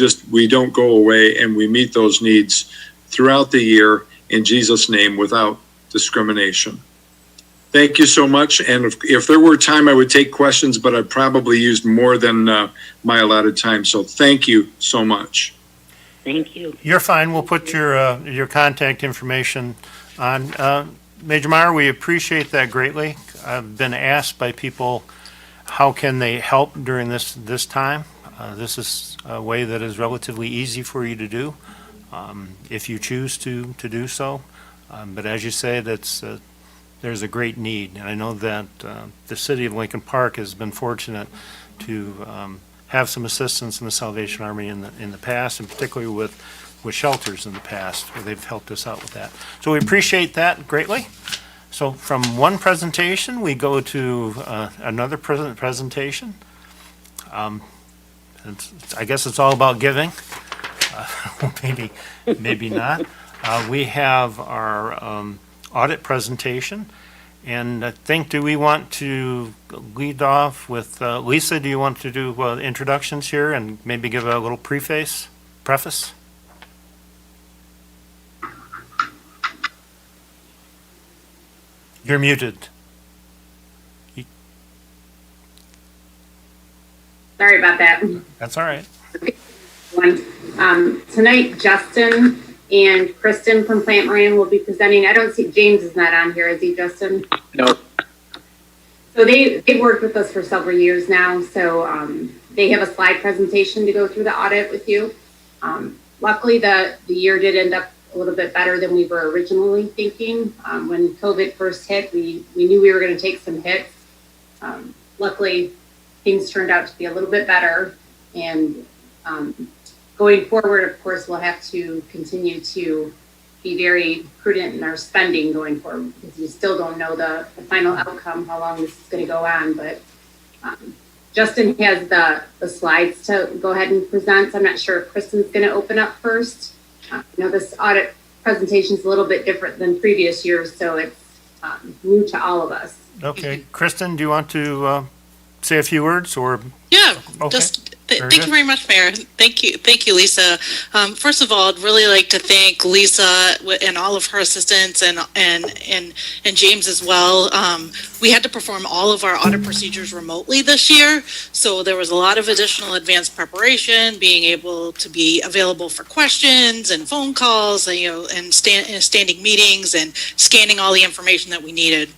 don't go away, and we meet those needs throughout the year in Jesus' name without discrimination. Thank you so much. And if there were time, I would take questions, but I probably used more than my allotted time. So thank you so much. Thank you. You're fine. We'll put your contact information on. Major Meyer, we appreciate that greatly. I've been asked by people, how can they help during this time? This is a way that is relatively easy for you to do, if you choose to do so. But as you say, there's a great need, and I know that the city of Lincoln Park has been fortunate to have some assistance in the Salvation Army in the past, and particularly with shelters in the past, where they've helped us out with that. So we appreciate that greatly. So from one presentation, we go to another presentation. I guess it's all about giving. Maybe not. We have our audit presentation, and I think, do we want to lead off with Lisa? Do you want to do introductions here and maybe give a little preface? You're muted. Sorry about that. That's all right. Tonight, Justin and Kristen from Plant Moran will be presenting. I don't see, James is not on here, is he, Justin? No. So they've worked with us for several years now, so they have a slide presentation to go through the audit with you. Luckily, the year did end up a little bit better than we were originally thinking. When COVID first hit, we knew we were going to take some hits. Luckily, things turned out to be a little bit better, and going forward, of course, we'll have to continue to be very prudent in our spending going forward, because you still don't know the final outcome, how long this is going to go on. But Justin has the slides to go ahead and present. So I'm not sure if Kristen's going to open up first. This audit presentation is a little bit different than previous years, so it's new to all of us. Okay, Kristen, do you want to say a few words, or? Yeah, Okay. Thank you very much, Mayor. Thank you, Lisa. First of all, I'd really like to thank Lisa and all of her assistants and James as well. We had to perform all of our audit procedures remotely this year, so there was a lot of additional advanced preparation, being able to be available for questions and phone calls, and standing meetings and scanning all the information that we needed.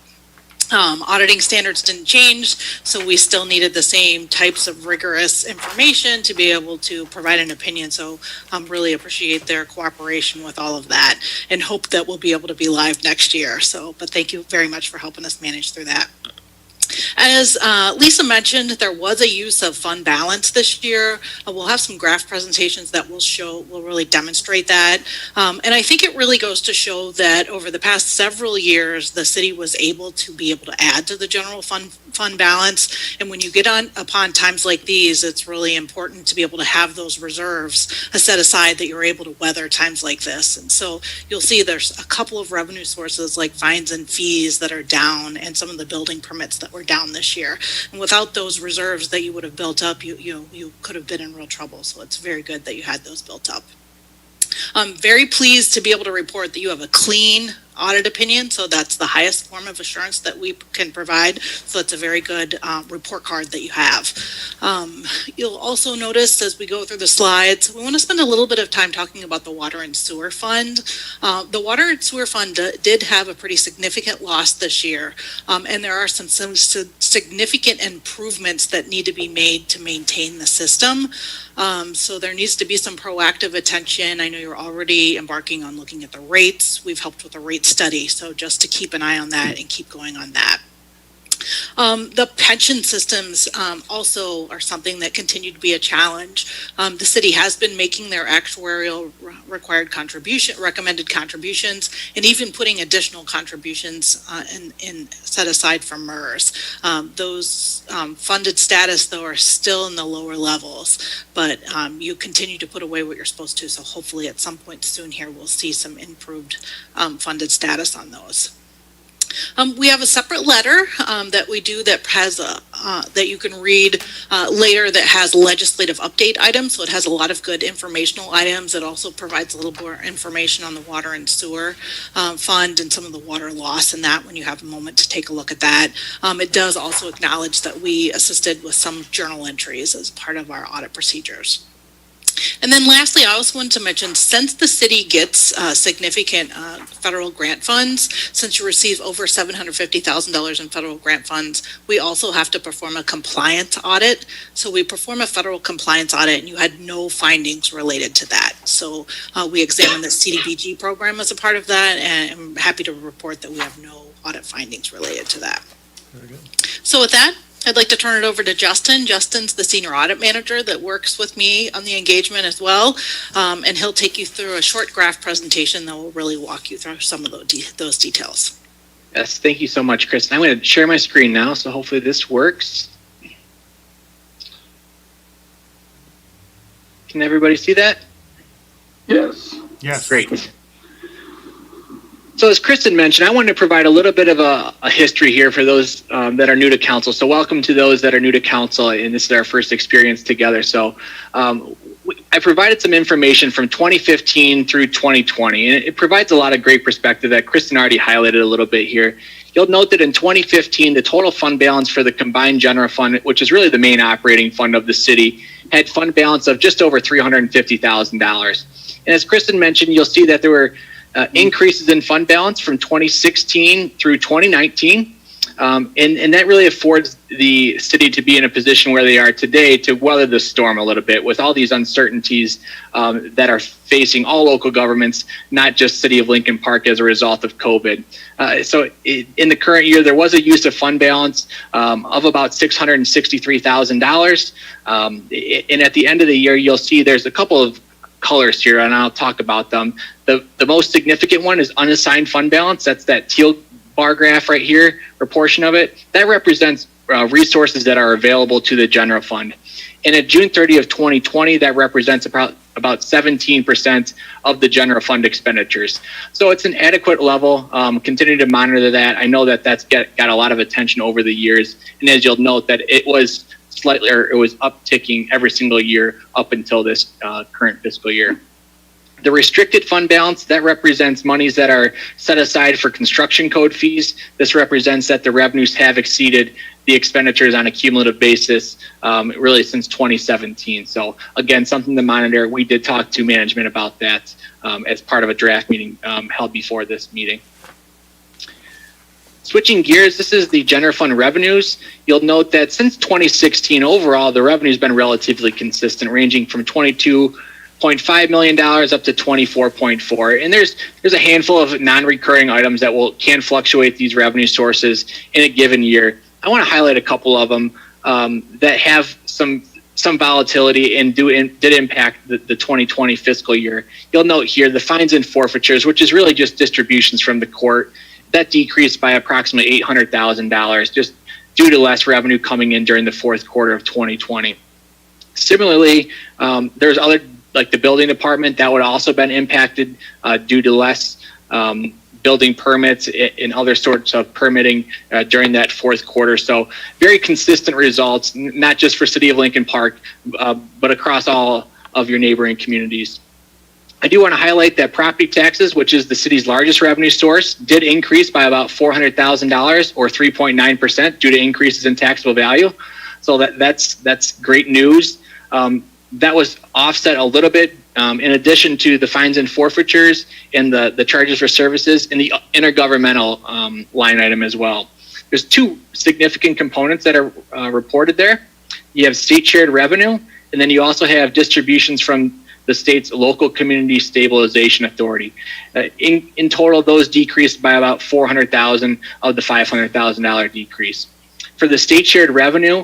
Auditing standards didn't change, so we still needed the same types of rigorous information to be able to provide an opinion. So really appreciate their cooperation with all of that and hope that we'll be able to be live next year. So, but thank you very much for helping us manage through that. As Lisa mentioned, there was a use of fund balance this year. We'll have some graph presentations that will really demonstrate that. And I think it really goes to show that over the past several years, the city was able to add to the general fund balance. And when you get upon times like these, it's really important to be able to have those reserves set aside that you're able to weather times like this. And so you'll see there's a couple of revenue sources like fines and fees that are down, and some of the building permits that were down this year. And without those reserves that you would have built up, you could have been in real trouble. So it's very good that you had those built up. I'm very pleased to be able to report that you have a clean audit opinion. So that's the highest form of assurance that we can provide. So it's a very good report card that you have. You'll also notice as we go through the slides, we want to spend a little bit of time talking about the Water and Sewer Fund. The Water and Sewer Fund did have a pretty significant loss this year. And there are some significant improvements that need to be made to maintain the system. So there needs to be some proactive attention. I know you're already embarking on looking at the rates. We've helped with the rate study, so just to keep an eye on that and keep going on that. The pension systems also are something that continue to be a challenge. The city has been making their actuarial required recommended contributions, and even putting additional contributions in set aside for MERS. Those funded status, though, are still in the lower levels, but you continue to put away what you're supposed to, so hopefully at some point soon here we'll see some improved funded status on those. We have a separate letter that we do that has that you can read later that has legislative update items. So it has a lot of good informational items. It also provides a little more information on the Water and Sewer Fund and some of the water loss in that when you have a moment to take a look at that. It does also acknowledge that we assisted with some journal entries as part of our audit procedures. And then lastly, I also wanted to mention, since the city gets significant federal grant funds, since you receive over $750,000 in federal grant funds, we also have to perform a compliance audit. So we perform a federal compliance audit, and you had no findings related to that. So we examined the CDBG program as a part of that, and I'm happy to report that we have no audit findings related to that. Very good. So with that, I'd like to turn it over to Justin. Justin's the senior audit manager that works with me on the engagement as well. And he'll take you through a short graph presentation that will really walk you through some of those details. Yes, thank you so much, Kristen. I'm going to share my screen now, so hopefully this works. Can everybody see that? Yes. Yes. Great. So as Kristen mentioned, I wanted to provide a little bit of a history here for those that are new to council. So welcome to those that are new to council, and this is our first experience together. So I provided some information from 2015 through 2020, and it provides a lot of great perspective that Kristen already highlighted a little bit here. You'll note that in 2015, the total fund balance for the combined general fund, which is really the main operating fund of the city, had fund balance of just over $350,000. And as Kristen mentioned, you'll see that there were increases in fund balance from 2016 through 2019. And that really affords the city to be in a position where they are today to weather the storm a little bit with all these uncertainties that are facing all local governments, not just City of Lincoln Park as a result of COVID. In the current year, there was a use of fund balance of about $663,000. And at the end of the year, you'll see there's a couple of colors here, and I'll talk about them. The most significant one is unassigned fund balance. That's that teal bar graph right here, or portion of it. That represents resources that are available to the general fund. And at June 30 of 2020, that represents about 17% of the general fund expenditures. So it's an adequate level. Continue to monitor that. I know that that's got a lot of attention over the years. And as you'll note, that it was upticking every single year up until this current fiscal year. The restricted fund balance, that represents monies that are set aside for construction code fees. This represents that the revenues have exceeded the expenditures on a cumulative basis really since 2017. So again, something to monitor. We did talk to management about that as part of a draft meeting held before this meeting. Switching gears, this is the general fund revenues. You'll note that since 2016 overall, the revenue's been relatively consistent, ranging from $22.5 million up to 24.4. And there's a handful of non-recurring items that can fluctuate these revenue sources in a given year. I want to highlight a couple of them that have some volatility and did impact the 2020 fiscal year. You'll note here the fines and forfeitures, which is really just distributions from the court, that decreased by approximately $800,000 just due to less revenue coming in during the fourth quarter of 2020. Similarly, there's other, like the building department, that would also been impacted due to less building permits and other sorts of permitting during that fourth quarter. So very consistent results, not just for City of Lincoln Park, but across all of your neighboring communities. I do want to highlight that property taxes, which is the city's largest revenue source, did increase by about $400,000 or 3.9% due to increases in taxable value. So that's great news. That was offset a little bit in addition to the fines and forfeitures and the charges for services in the intergovernmental line item as well. There's two significant components that are reported there. You have state shared revenue, and then you also have distributions from the state's local community stabilization authority. In total, those decreased by about $400,000 of the $500,000 decrease. For the state shared revenue,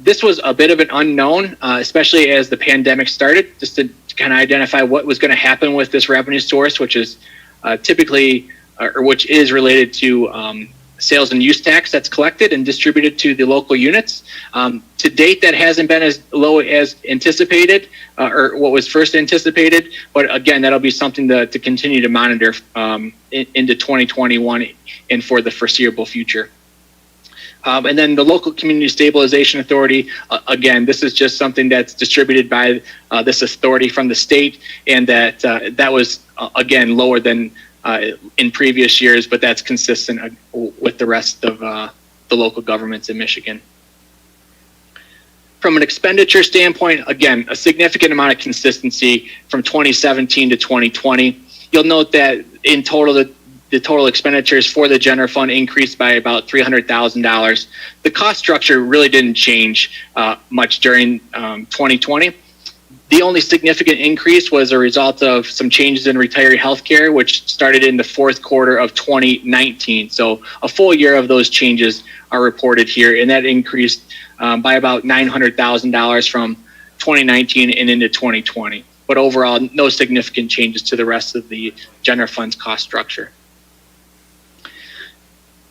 this was a bit of an unknown, especially as the pandemic started, just to kind of identify what was going to happen with this revenue source, which is which is related to sales and use tax that's collected and distributed to the local units. To date, that hasn't been as low as anticipated, or what was first anticipated, but again, that'll be something to continue to monitor into 2021 and for the foreseeable future. And then the local community stabilization authority, again, this is just something that's distributed by this authority from the state, and that was again lower than in previous years, but that's consistent with the rest of the local governments in Michigan. From an expenditure standpoint, again, a significant amount of consistency from 2017 to 2020. You'll note that in total, the total expenditures for the general fund increased by about $300,000. The cost structure really didn't change much during 2020. The only significant increase was a result of some changes in retiree health care, which started in the fourth quarter of 2019. So a full year of those changes are reported here, and that increased by about $900,000 from 2019 and into 2020. But overall, no significant changes to the rest of the general fund's cost structure.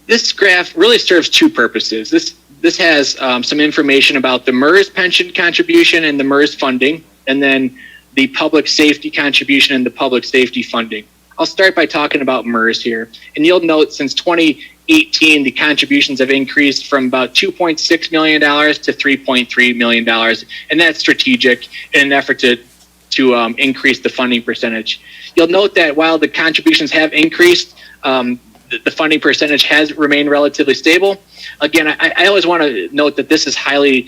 This graph really serves two purposes. This has some information about the MERS pension contribution and the MERS funding, and then the public safety contribution and the public safety funding. I'll start by talking about MERS here. And you'll note since 2018, the contributions have increased from about $2.6 million to $3.3 million. And that's strategic in an effort to increase the funding percentage. You'll note that while the contributions have increased, the funding percentage has remained relatively stable. Again, I always want to note that this is highly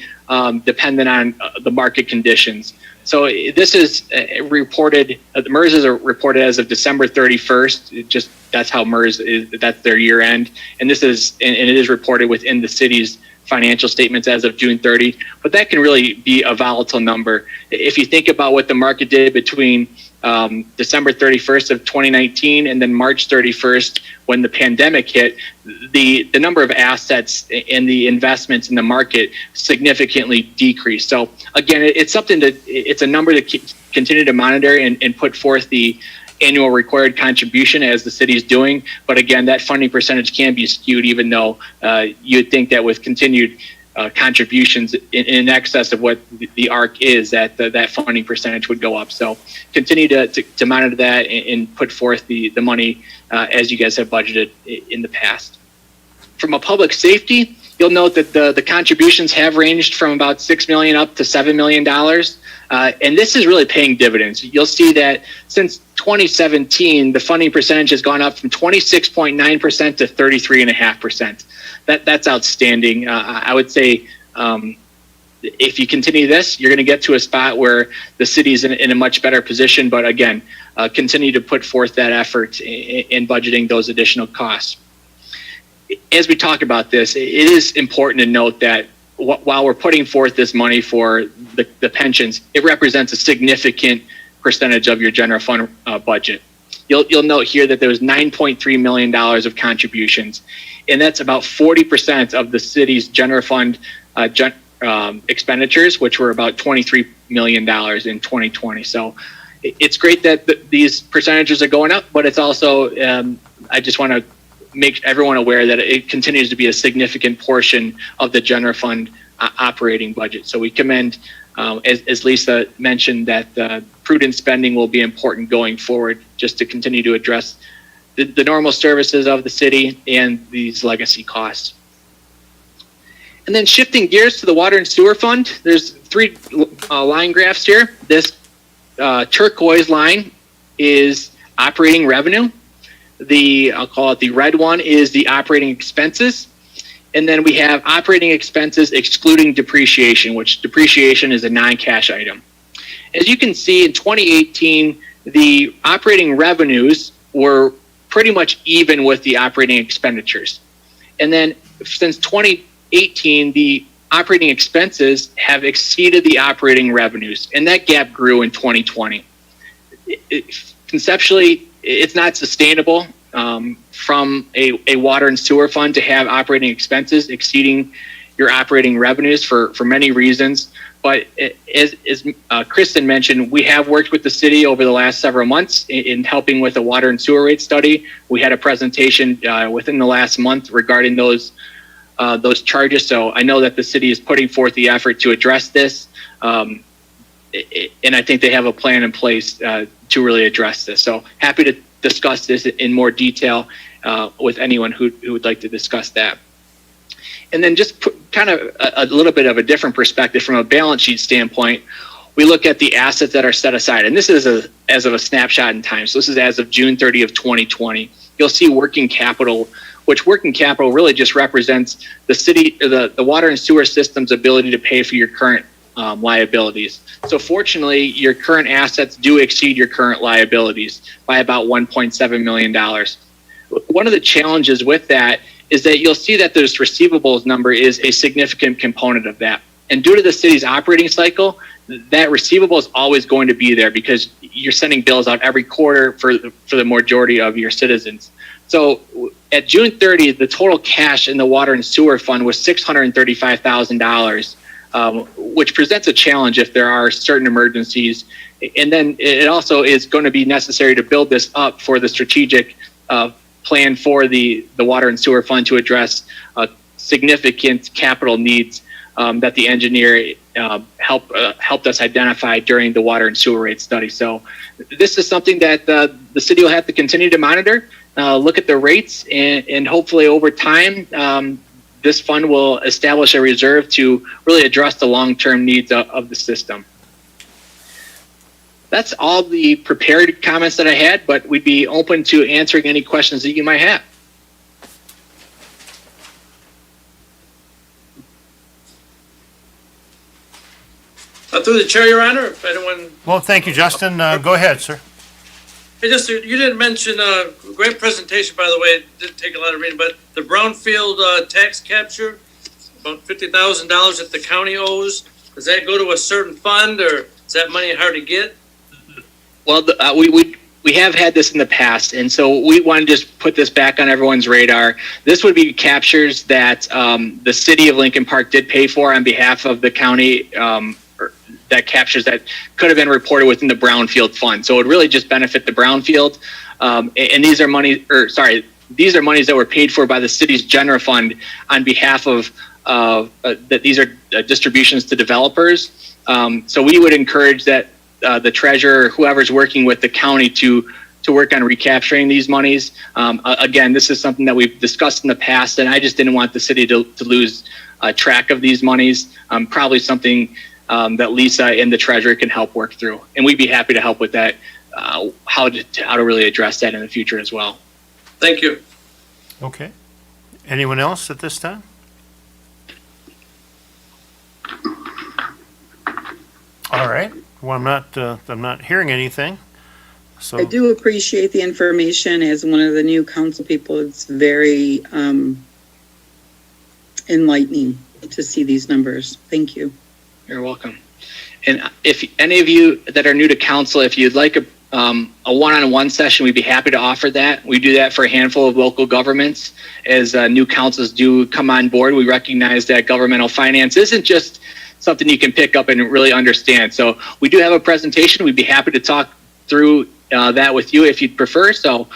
dependent on the market conditions. So this is reported, the MERS is reported as of December 31st. That's how MERS is, that's their year end. And this is, and it is reported within the city's financial statements as of June 30. But that can really be a volatile number. If you think about what the market did between December 31st of 2019 and then March 31st when the pandemic hit, the number of assets and the investments in the market significantly decreased. So again, it's something it's a number to continue to monitor and put forth the annual required contribution as the city's doing. But again, that funding percentage can be skewed, even though you'd think that with continued contributions in excess of what the ARC is, that funding percentage would go up. So continue to monitor that and put forth the money as you guys have budgeted in the past. From a public safety, you'll note that the contributions have ranged from about $6 million up to $7 million. And this is really paying dividends. You'll see that since 2017, the funding percentage has gone up from 26.9% to 33.5%. That's outstanding. I would say if you continue this, you're going to get to a spot where the city's in a much better position. But again, continue to put forth that effort in budgeting those additional costs. as we talk about this, it is important to note that while we're putting forth this money for the pensions, it represents a significant percentage of your general fund budget. You'll note here that there was $9.3 million of contributions, and that's about 40% of the city's general fund expenditures, which were about $23 million in 2020. So it's great that these percentages are going up, but it's also, I just want to make everyone aware that it continues to be a significant portion of the general fund operating budget. So we commend, as Lisa mentioned, that prudent spending will be important going forward, just to continue to address the normal services of the city and these legacy costs. And then shifting gears to the water and sewer fund, there's three line graphs here. This turquoise line is operating revenue. I'll call it the red one, is the operating expenses. And then we have operating expenses excluding depreciation, which depreciation is a non-cash item. As you can see, in 2018, the operating revenues were pretty much even with the operating expenditures. And then since 2018, the operating expenses have exceeded the operating revenues, and that gap grew in 2020. Conceptually, it's not sustainable from a water and sewer fund to have operating expenses exceeding your operating revenues for many reasons. But as Kristen mentioned, we have worked with the city over the last several months in helping with a water and sewer rate study. We had a presentation within the last month regarding those charges. So I know that the city is putting forth the effort to address this. And I think they have a plan in place to really address this. So happy to discuss this in more detail with anyone who would like to discuss that. And then just kind of a little bit of a different perspective from a balance sheet standpoint, we look at the assets that are set aside. And this is as of a snapshot in time. So this is as of June 30 of 2020. You'll see working capital, which working capital really just represents the city, the water and sewer system's ability to pay for your current liabilities. So fortunately, your current assets do exceed your current liabilities by about $1.7 million. One of the challenges with that is that you'll see that this receivables number is a significant component of that. And due to the city's operating cycle, that receivable is always going to be there because you're sending bills out every quarter for the majority of your citizens. So at June 30th, the total cash in the water and sewer fund was $635,000. Which presents a challenge if there are certain emergencies. And then it also is going to be necessary to build this up for the strategic plan for the water and sewer fund to address significant capital needs that the engineer helped us identify during the water and sewer rate study. So this is something that the city will have to continue to monitor, look at the rates, and hopefully over time, this fund will establish a reserve to really address the long-term needs of the system. That's all the prepared comments that I had, but we'd be open to answering any questions that you might have. Through the chair, Your Honor, if anyone... Well, thank you, Justin. Go ahead, sir. Hey, just, you didn't mention, great presentation, by the way, it didn't take a lot of reading, but the brownfield tax capture, about $50,000 that the county owes, does that go to a certain fund, or is that money hard to get? Well, we have had this in the past, and so we want to just put this back on everyone's radar. This would be captures that the city of Lincoln Park did pay for on behalf of the county, that captures that could have been reported within the brownfield fund. So it would really just benefit the brownfield. And these are these are monies that were paid for by the city's general fund on behalf of that these are distributions to developers. So we would encourage that the treasurer, whoever's working with the county to work on recapturing these monies. Again, this is something that we've discussed in the past, and I just didn't want the city to lose track of these monies. Probably something that Lisa and the treasurer can help work through. And we'd be happy to help with that, how to really address that in the future as well. Thank you. Okay. Anyone else at this time? All right. Well, I'm not hearing anything. So I do appreciate the information. As one of the new council people, it's very enlightening to see these numbers. Thank you. You're welcome. And if any of you that are new to council, if you'd like a one-on-one session, we'd be happy to offer that. We do that for a handful of local governments. As new councils do come on board, we recognize that governmental finance isn't just something you can pick up and really understand. So we do have a presentation. We'd be happy to talk through that with you if you'd prefer. So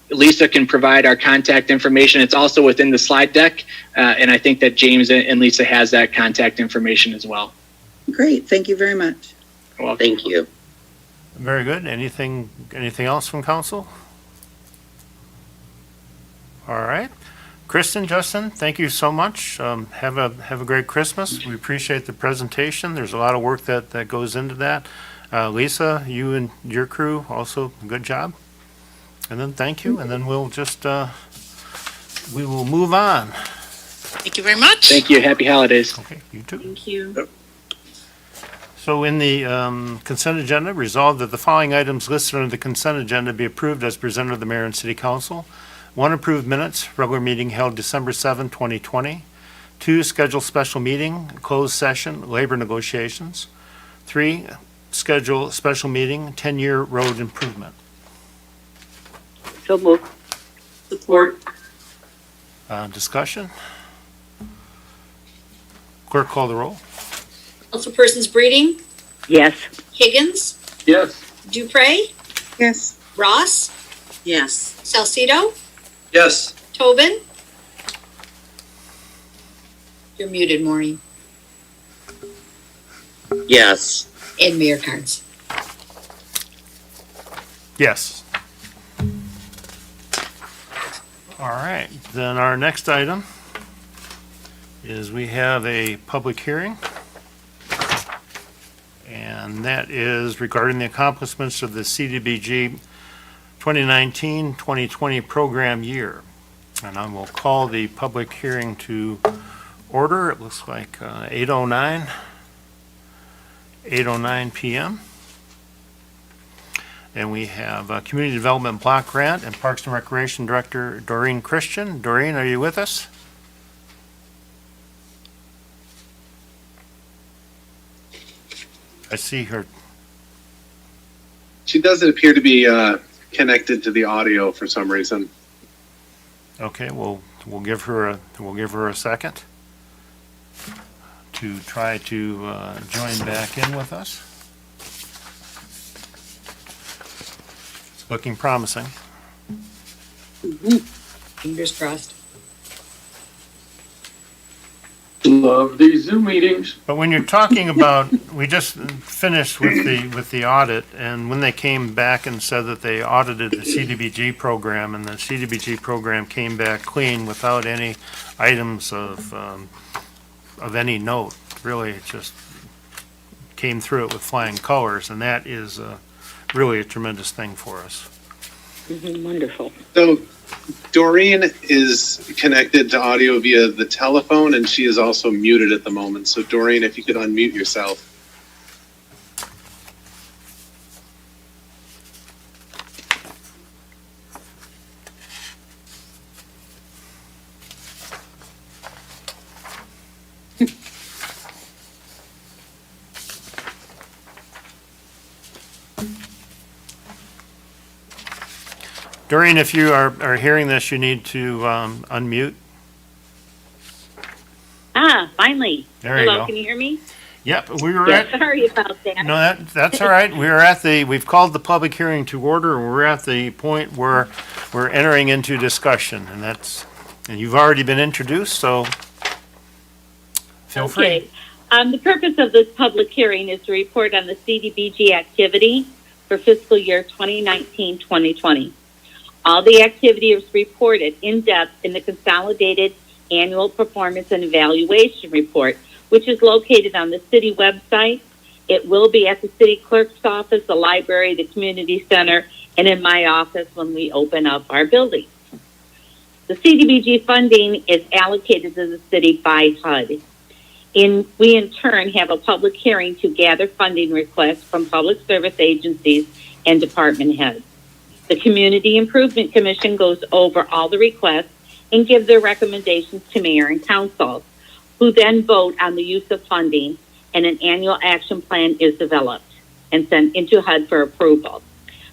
Lisa can provide our contact information. It's also within the slide deck. And I think that James and Lisa has that contact information as well. Great. Thank you very much. Well, Thank you. Very good. Anything else from council? All right. Kristen, Justin, thank you so much. Have a great Christmas. We appreciate the presentation. There's a lot of work that goes into that. Lisa, you and your crew also, good job. And then thank you. And then we'll just, we will move on. Thank you very much. thank you. Happy holidays. Okay, you too. Thank you. So in the consent agenda, resolved that the following items listed under the consent agenda be approved as presented to the mayor and city council. 1, approved minutes, regular meeting held December 7, 2020. 2, schedule special meeting, closed session, labor negotiations. 3, schedule special meeting, 10-year road improvement. So moved. Support. Discussion? Clerk, call the roll. Councilpersons Breeding, Yes. Higgins, Yes. Dupre, Yes. Ross, Yes. Salcido, Yes. Tobin. You're muted, Maureen. Yes. And Mayor Carnes. Yes. All right, then our next item is we have a public hearing. And that is regarding the accomplishments of the CDBG 2019-2020 program year. And I will call the public hearing to order. It looks like 8:09 p.m. And we have Community Development Block Grant and Parks and Recreation Director Doreen Christian. Doreen, are you with us? I see her. She doesn't appear to be connected to the audio for some reason. Okay, we'll give her a second to try to join back in with us. It's looking promising. Fingers crossed. Love these Zoom meetings. But when you're talking about, we just finished with the audit, and when they came back and said that they audited the CDBG program, and the CDBG program came back clean without any items of any note, really, it just came through it with flying colors, and that is really a tremendous thing for us. Wonderful. So Doreen is connected to audio via the telephone, and she is also muted at the moment. So Doreen, if you could unmute yourself. Doreen, if you are hearing this, you need to unmute. Finally. There you Hello, go. can you hear me? Yep, we were Yes, at, sorry about that. no, that's all right. We are at we've called the public hearing to order, and we're at the point where we're entering into discussion, and you've already been introduced, so feel free. Okay. The purpose of this public hearing is to report on the CDBG activity for fiscal year 2019-2020. All the activity is reported in depth in the Consolidated Annual Performance and Evaluation Report, which is located on the city website. It will be at the city clerk's office, the library, the community center, and in my office when we open up our building. The CDBG funding is allocated to the city by HUD. We in turn have a public hearing to gather funding requests from public service agencies and department heads. The Community Improvement Commission goes over all the requests and give their recommendations to mayor and council, who then vote on the use of funding, and an annual action plan is developed and sent into HUD for approval.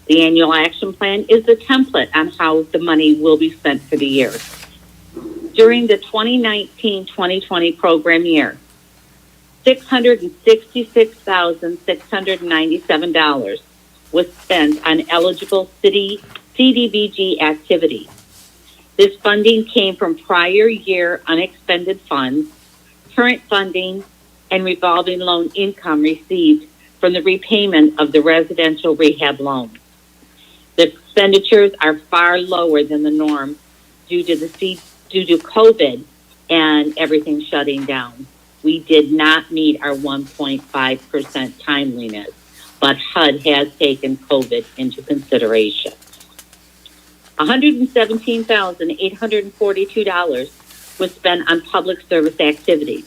The annual action plan is the template on how the money will be spent for the year. During the 2019-2020 program year, $666,697 was spent on eligible city CDBG activities. This funding came from prior year unexpended funds, current funding, and revolving loan income received from the repayment of the residential rehab loan. The expenditures are far lower than the norm due to COVID and everything shutting down. We did not meet our 1.5% timeliness, but HUD has taken COVID into consideration. $117,842 was spent on public service activities.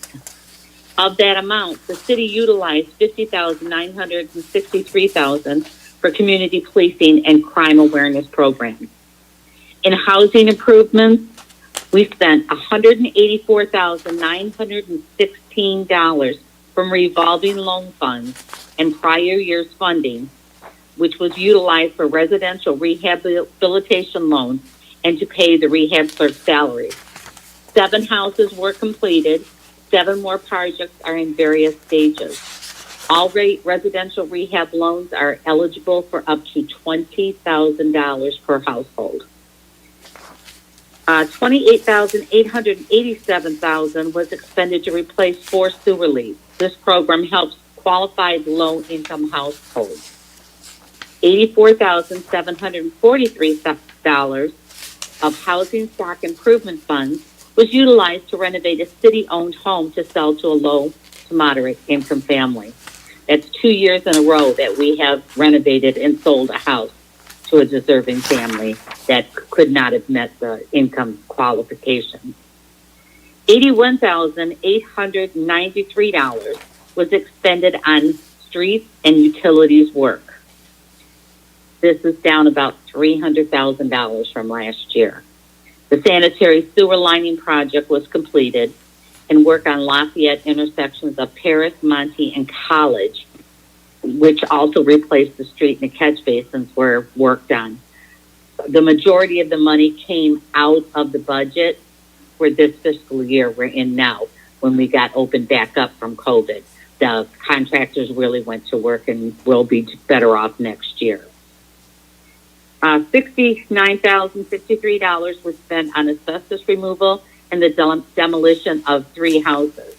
Of that amount, the city utilized $50,963 for community policing and crime awareness programs. In housing improvements, we spent $184,916 from revolving loan funds and prior year's funding, which was utilized for residential rehabilitation loans and to pay the rehab clerk's salaries. 7 houses were completed. 7 more projects are in various stages. All residential rehab loans are eligible for up to $20,000 per household. $28,887 was expended to replace 4 sewer leaks. This program helps qualified low-income households. $84,743 of housing stock improvement funds was utilized to renovate a city-owned home to sell to a low to moderate income family. That's 2 years in a row that we have renovated and sold a house to a deserving family that could not have met the income qualifications. $81,893 was expended on streets and utilities work. This is down about $300,000 from last year. The sanitary sewer lining project was completed, and work on Lafayette intersections of Paris, Monty, and College, which also replaced the street and the catch basins, were worked on. The majority of the money came out of the budget for this fiscal year we're in now, when we got opened back up from COVID. The contractors really went to work and will be better off next year. $69,053 was spent on asbestos removal and the demolition of 3 houses.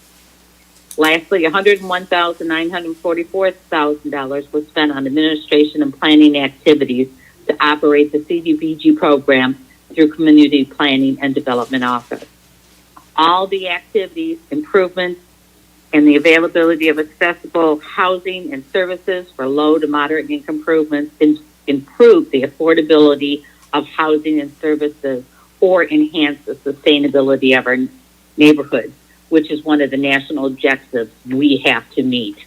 Lastly, $101,944 was spent on administration and planning activities to operate the CDBG program through Community Planning and Development Office. All the activities, improvements, and the availability of accessible housing and services for low to moderate income improvements improve the affordability of housing and services or enhance the sustainability of our neighborhoods, which is one of the national objectives we have to meet.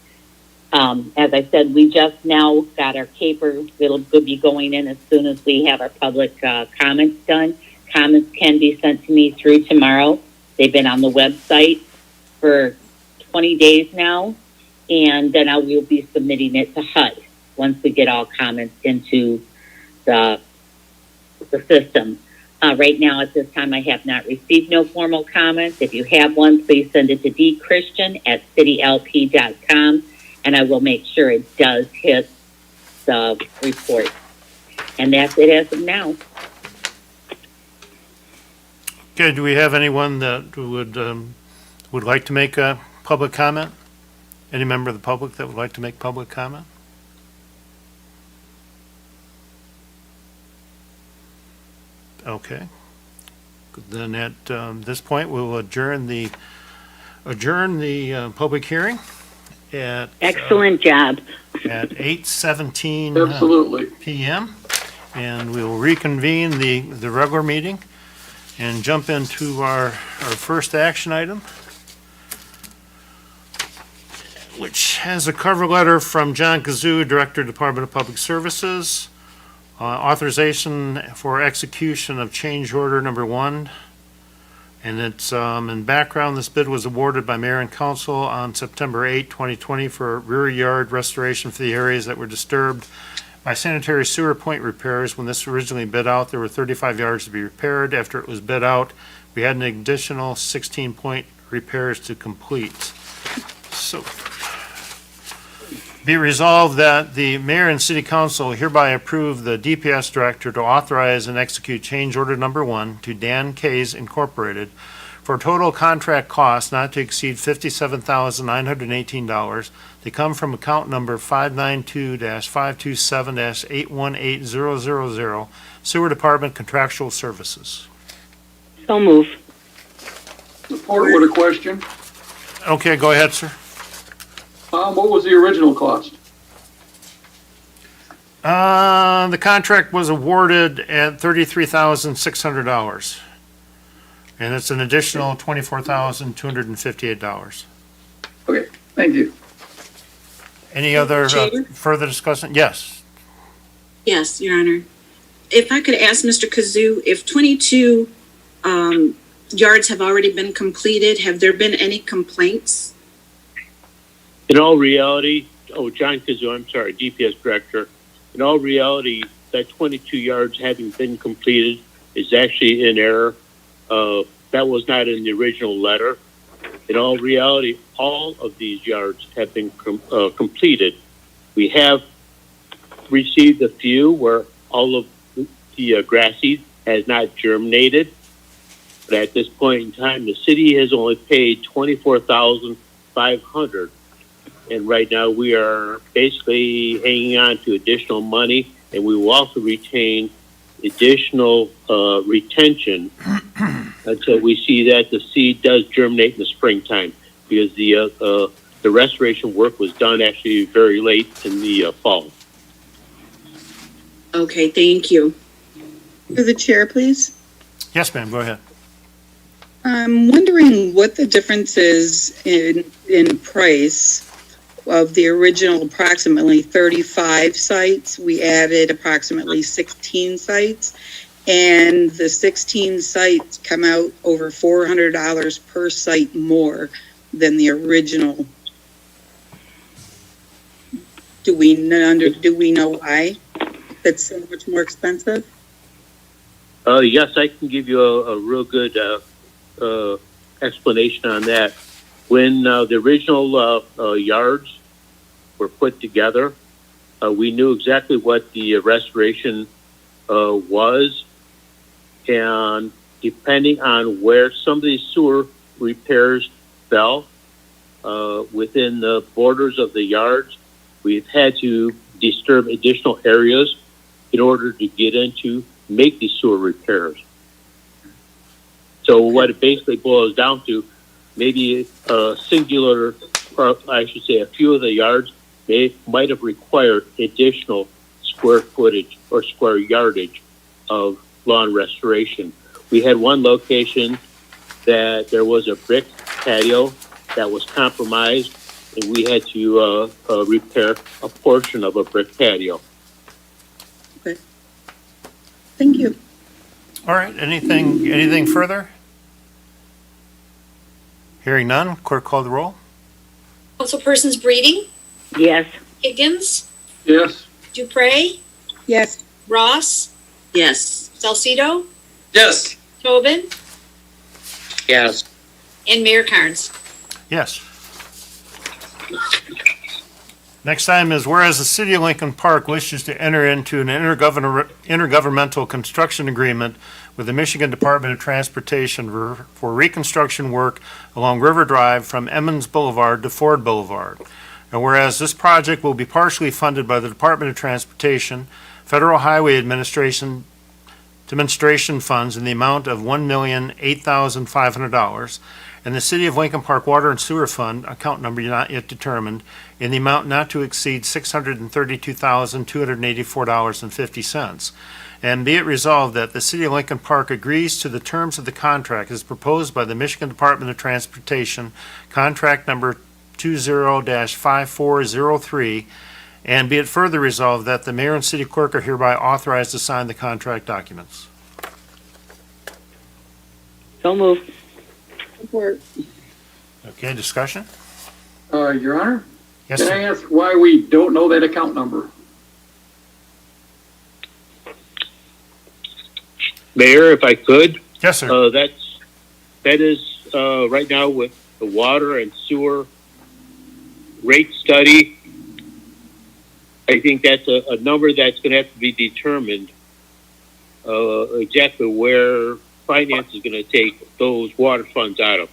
As I said, we just now got our caper. It'll be going in as soon as we have our public comments done. Comments can be sent to me through tomorrow. They've been on the website for 20 days now, and then I will be submitting it to HUD once we get all comments into the system. Right now, at this time, I have not received no formal comments. If you have one, please send it to dchristian@citylp.com, and I will make sure it does hit the report. And that's it as of now. Okay, do we have anyone that would like to make a public comment? Any member of the public that would like to make public comment? Okay. Then at this point, we'll adjourn the public hearing at Excellent job. at 8:17 Absolutely. p.m. and we will reconvene the regular meeting and jump into our first action item, which has a cover letter from John Kazoo, Director, Department of Public Services, authorization for execution of change order number 1 And it's, in background, this bid was awarded by mayor and council on September 8, 2020 for rear yard restoration for the areas that were disturbed by sanitary sewer point repairs. When this was originally bid out, there were 35 yards to be repaired. After it was bid out, we had an additional 16 point repairs to complete. So, be resolved that the mayor and city council hereby approve the DPS director to authorize and execute change order number 1 to Dan Kays Incorporated for a total contract cost not to exceed $57,918 to come from account number 592-527-818000 Sewer Department Contractual Services. So move. Support with a question. Okay, go ahead, sir. What was the original cost? The contract was awarded at $33,600. And it's an additional $24,258. Okay, thank you. Any other Chair? further discussion? Yes. Yes, Your Honor. If I could ask Mr. Kazoo, if 22 yards have already been completed, have there been any complaints? In all reality, John Kazoo, I'm sorry, DPS Director. In all reality, that 22 yards having been completed is actually in error. That was not in the original letter. In all reality, all of these yards have been completed. We have received a few where all of the grass seed has not germinated. But at this point in time, the city has only paid $24,500. And right now we are basically hanging on to additional money, and we will also retain additional retention until we see that the seed does germinate in the springtime, because the restoration work was done actually very late in the fall. Okay, thank you. To the chair, please. Yes, ma'am, go ahead. I'm wondering what the difference is in price of the original approximately 35 sites. We added approximately 16 sites, and the 16 sites come out over $400 per site more than the original. Do we know why that's so much more expensive? Yes, I can give you a real good explanation on that. When the original yards were put together, we knew exactly what the restoration was, and depending on where some of these sewer repairs fell within the borders of the yards, we've had to disturb additional areas in order to get into make these sewer repairs. So what it basically boils down to, maybe a singular, or I should say a few of the yards might have required additional square footage or square yardage of lawn restoration. We had one location that there was a brick patio that was compromised, and we had to repair a portion of a brick patio. Okay. Thank you. All right, anything further? Hearing none, clerk call the roll. Councilpersons Breeding, Yes. Higgins, Yes. Dupre, Yes. Ross, Yes. Salcido, Yes. Tobin, Yes. and Mayor Carnes. Yes. Next item is whereas the city of Lincoln Park wishes to enter into an intergovernmental construction agreement with the Michigan Department of Transportation for reconstruction work along River Drive from Emmons Boulevard to Ford Boulevard. And whereas this project will be partially funded by the Department of Transportation, Federal Highway Administration demonstration funds in the amount of $1,008,500, and the City of Lincoln Park Water and Sewer Fund, account number not yet determined, in the amount not to exceed $632,284.50. And be it resolved that the City of Lincoln Park agrees to the terms of the contract as proposed by the Michigan Department of Transportation, contract number 20-5403, and be it further resolved that the mayor and city clerk are hereby authorized to sign the contract documents. So move. Support. Okay, discussion? Your Honor? Yes, Can sir. I ask why we don't know that account number? Mayor, if I could, Yes, sir. that is right now with the water and sewer rate study. I think that's a number that's going to have to be determined exactly where finance is going to take those water funds out of.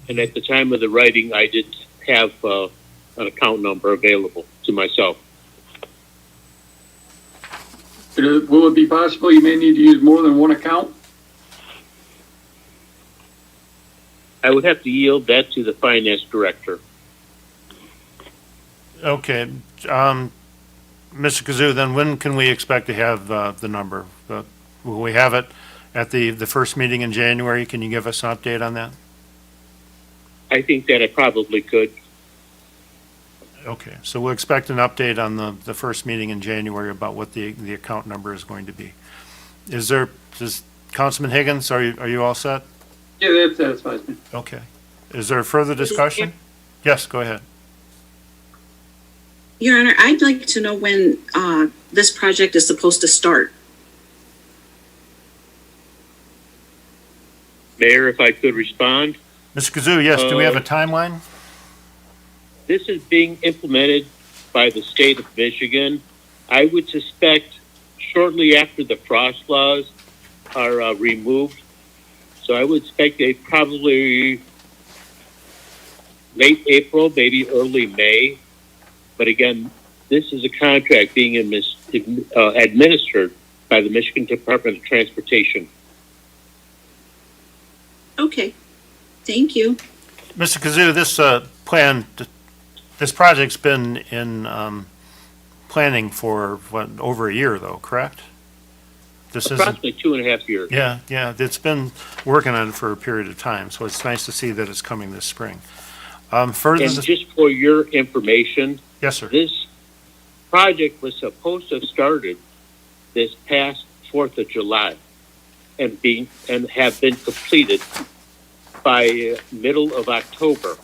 And at the time of the writing, I didn't have an account number available to myself. Will it be possible you may need to use more than one account? I would have to yield that to the finance director. Okay, Mr. Kazoo, then when can we expect to have the number? Will we have it at the first meeting in January? Can you give us an update on that? I think that I probably could. Okay, so we'll expect an update on the first meeting in January about what the account number is going to be. Does Councilman Higgins, are you all set? Yeah, that satisfies me. Okay. Is there further discussion? Yes, go ahead. Your Honor, I'd like to know when this project is supposed to start. Mayor, if I could respond. Mr. Kazoo, yes, do we have a timeline? This is being implemented by the state of Michigan. I would suspect shortly after the frost laws are removed. So I would expect they probably late April, maybe early May. But again, this is a contract being administered by the Michigan Department of Transportation. Okay, thank you. Mr. Kazoo, this project's been in planning for over a year though, correct? This isn't, Approximately 2.5 years. yeah, it's been working on it for a period of time, so it's nice to see that it's coming this spring. Further, And just for your information, yes, sir. this project was supposed to have started this past 4th of July and have been completed by middle of October.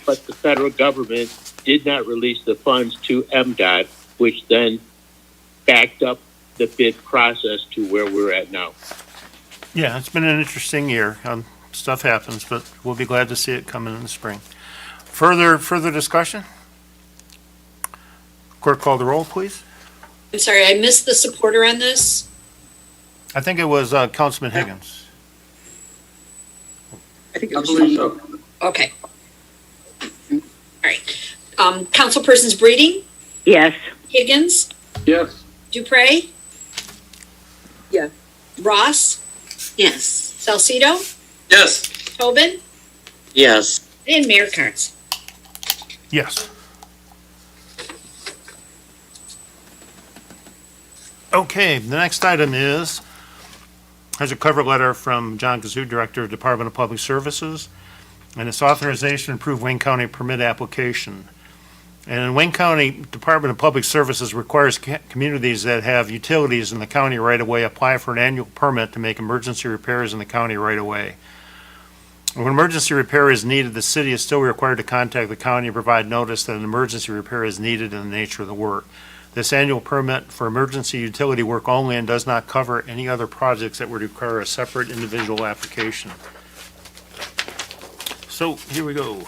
But the federal government did not release the funds to MDOT, which then backed up the bid process to where we're at now. Yeah, it's been an interesting year. Stuff happens, but we'll be glad to see it coming in the spring. Further discussion? Clerk, call the roll, please. I'm sorry, I missed the supporter on this. I think it was Councilman Higgins. I think it I was believe so. Okay. All right. Councilpersons Breeding, Yes. Higgins, Yes. Dupre, Yes. Ross, Yes. Salcido, Yes. Tobin, Yes. and Mayor Carnes. Yes. Okay, the next item has a cover letter from John Kazoo, Director of Department of Public Services, and it's authorization to approve Wayne County permit application. And Wayne County Department of Public Services requires communities that have utilities in the county right of way apply for an annual permit to make emergency repairs in the county right of way. When emergency repair is needed, the city is still required to contact the county and provide notice that an emergency repair is needed and the nature of the work. This annual permit for emergency utility work only and does not cover any other projects that would require a separate individual application. So here we go.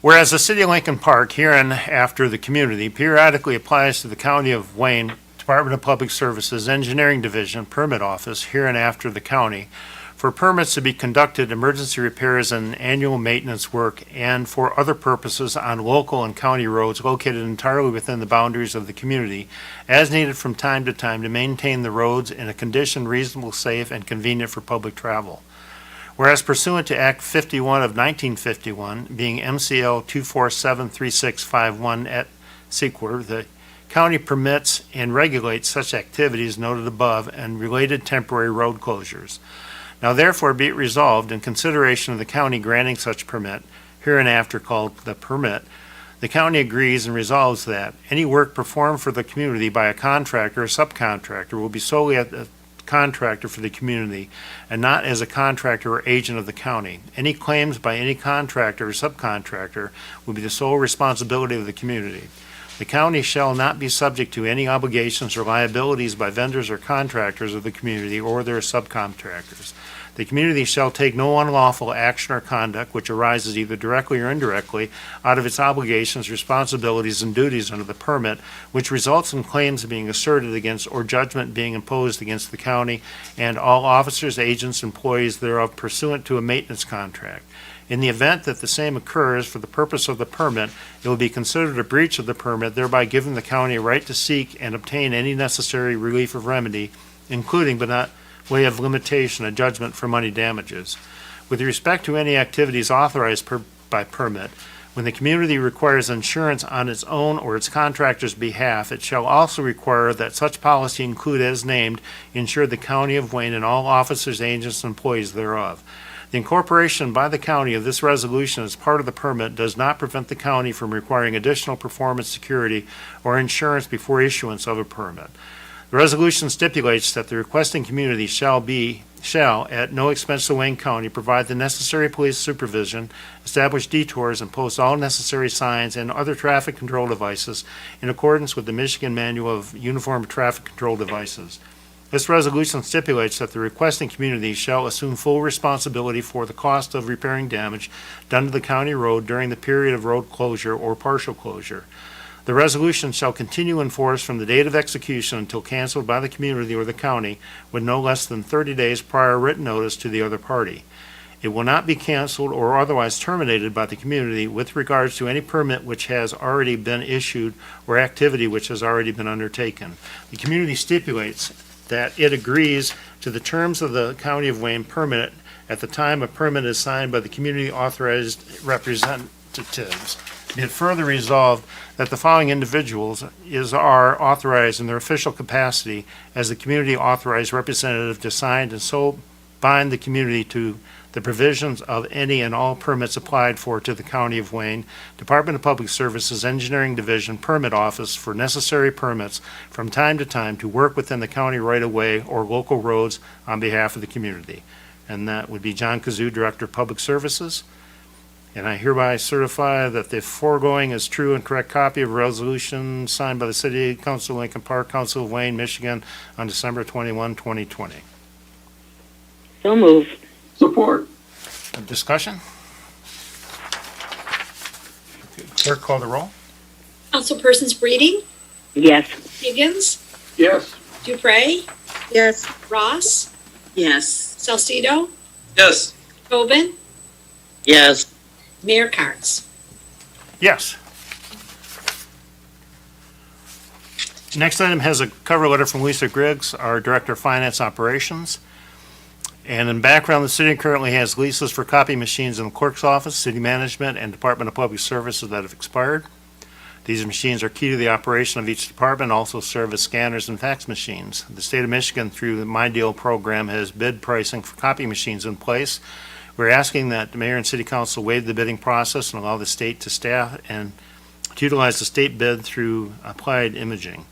Whereas the city of Lincoln Park, hereinafter the community, periodically applies to the County of Wayne Department of Public Services Engineering Division Permit Office, hereinafter the county, for permits to be conducted, emergency repairs and annual maintenance work, and for other purposes on local and county roads located entirely within the boundaries of the community, as needed from time to time to maintain the roads in a condition reasonable, safe, and convenient for public travel. Whereas pursuant to Act 51 of 1951, being MCL 2473651 et sequer, the county permits and regulates such activities noted above and related temporary road closures. Now therefore be it resolved, in consideration of the county granting such permit, hereinafter called the permit, The county agrees and resolves that any work performed for the community by a contractor or subcontractor will be solely at the contractor for the community and not as a contractor or agent of the county. Any claims by any contractor or subcontractor will be the sole responsibility of the community. The county shall not be subject to any obligations or liabilities by vendors or contractors of the community or their subcontractors. The community shall take no unlawful action or conduct which arises either directly or indirectly out of its obligations, responsibilities, and duties under the permit, which results in claims being asserted against or judgment being imposed against the county and all officers, agents, employees thereof pursuant to a maintenance contract. In the event that the same occurs for the purpose of the permit, it will be considered a breach of the permit, thereby giving the county a right to seek and obtain any necessary relief of remedy, including but not way of limitation, a judgment for money damages. With respect to any activities authorized by permit, when the community requires insurance on its own or its contractor's behalf, it shall also require that such policy include as named, insure the county of Wayne and all officers, agents, and employees thereof. The incorporation by the county of this resolution as part of the permit does not prevent the county from requiring additional performance security or insurance before issuance of a permit. The resolution stipulates that the requesting community shall, at no expense to Wayne County, provide the necessary police supervision, establish detours, and post all necessary signs and other traffic control devices in accordance with the Michigan Manual of Uniform Traffic Control Devices. This resolution stipulates that the requesting community shall assume full responsibility for the cost of repairing damage done to the county road during the period of road closure or partial closure. The resolution shall continue in force from the date of execution until canceled by the community or the county with no less than 30 days prior written notice to the other party. It will not be canceled or otherwise terminated by the community with regards to any permit which has already been issued or activity which has already been undertaken. The community stipulates that it agrees to the terms of the County of Wayne permit at the time a permit is signed by the community authorized representatives. Be it further resolved that the following individuals are authorized in their official capacity as the community authorized representative to sign and so bind the community to the provisions of any and all permits applied for to the County of Wayne, Department of Public Services, Engineering Division, Permit Office for necessary permits from time to time to work within the county right-of-way or local roads on behalf of the community. And that would be John Kazoo, Director of Public Services. And I hereby certify that the foregoing is true and correct copy of a resolution signed by the City Council, Lincoln Park, Council of Wayne, Michigan on December 21, 2020. So moved. Support. Discussion? Clerk, call the roll. Councilpersons Breeding, Yes. Higgins, Yes. Dupre, Yes. Ross, Yes. Salcido, Yes. Tobin, Yes. Mayor Carts. Yes. Next item has a cover letter from Lisa Griggs, our Director of Finance Operations. And in background, the city currently has leases for copy machines in the clerk's office, city management, and Department of Public Services that have expired. These machines are key to the operation of each department, also serve as scanners and fax machines. The state of Michigan, through the My Deal program, has bid pricing for copy machines in place. We're asking that the mayor and city council waive the bidding process and allow the state to staff and to utilize the state bid through Applied Imaging.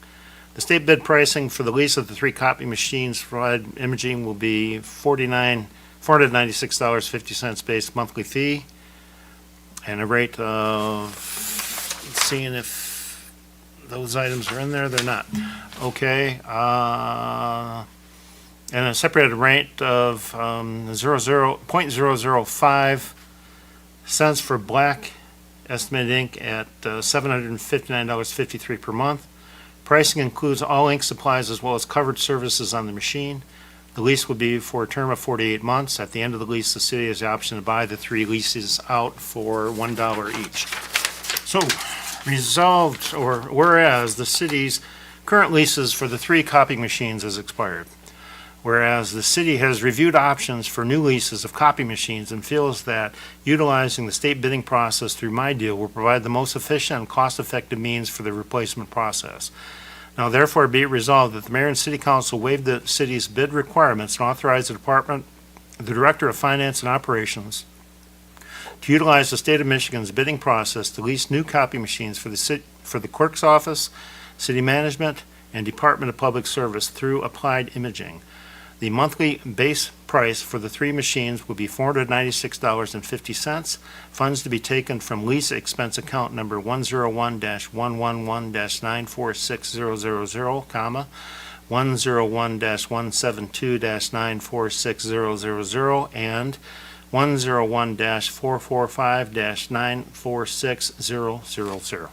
The state bid pricing for the lease of the 3 copy machines for Applied Imaging will be $496.50 base monthly fee and a rate of, seeing if those items are in there. They're not. Okay. And a separated rate of 0.005 cents for black estimated ink at $759.53 per month. Pricing includes all ink supplies as well as covered services on the machine. The lease will be for a term of 48 months. At the end of the lease, the city has the option to buy the 3 leases out for $1 each. So, resolved, or whereas the city's current leases for the 3 copy machines has expired. Whereas the city has reviewed options for new leases of copy machines and feels that utilizing the state bidding process through My Deal will provide the most efficient and cost-effective means for the replacement process. Now therefore be it resolved that the mayor and city council waive the city's bid requirements and authorize the Director of Finance and Operations to utilize the state of Michigan's bidding process to lease new copy machines for the clerk's office, city management, and Department of Public Service through Applied Imaging. The monthly base price for the 3 machines will be $496.50. Funds to be taken from lease expense account number 101-111-946000, comma, 101-172-946000, and 101-445-946000.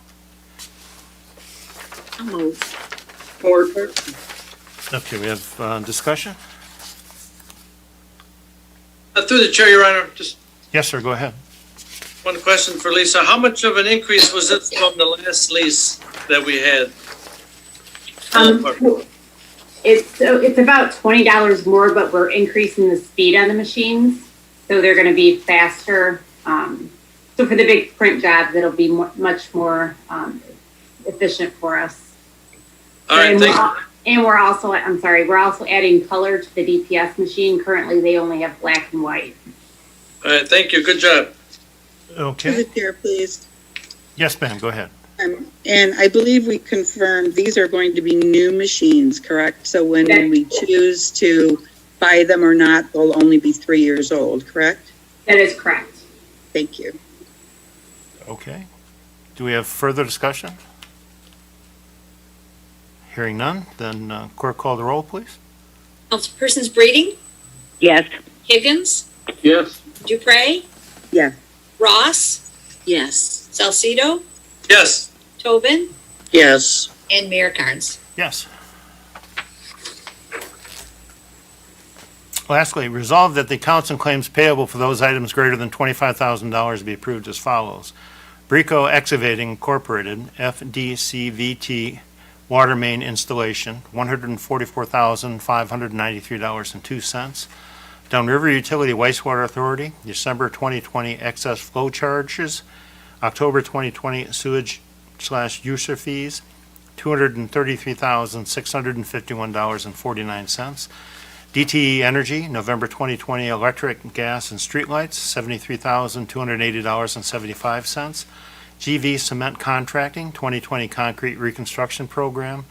I'll move. Okay, we have discussion? Through the chair, Your Honor, just Yes, sir, go ahead. one question for Lisa. How much of an increase was it from the last lease that we had? It's about $20 more, but we're increasing the speed on the machines, so they're going to be faster. So for the big print jobs, it'll be much more efficient for us. All right, thank you. And we're also adding color to the DPS machine. Currently, they only have black and white. All right, thank you. Good job. To Okay. the chair, please. Yes, ma'am, go ahead. And I believe we confirmed these are going to be new machines, correct? So when we choose to buy them or not, they'll only be 3 years old, correct? That is correct. Thank you. Okay. Do we have further discussion? Hearing none, then clerk call the roll, please. Councilpersons Breeding, Yes. Higgins, Yes. Dupre, Yeah. Ross, Yes. Salcido, Yes. Tobin, Yes. and Mayor Carnes. Yes. Lastly, resolve that the accounts and claims payable for those items greater than $25,000 be approved as follows. Brico Excavating Incorporated, FDCVT Water Main Installation, $144,593.02. Downriver Utility Wastewater Authority, December 2020 excess flow charges, October 2020 sewage/user fees, $233,651.49. DTE Energy, November 2020 electric, gas, and streetlights, $73,280.75. GV Cement Contracting, 2020 concrete reconstruction program,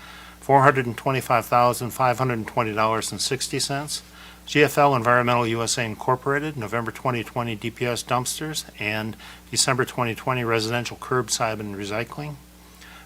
$425,520.60. GFL Environmental USA Incorporated, November 2020 DPS dumpsters, and December 2020 residential curbside and recycling,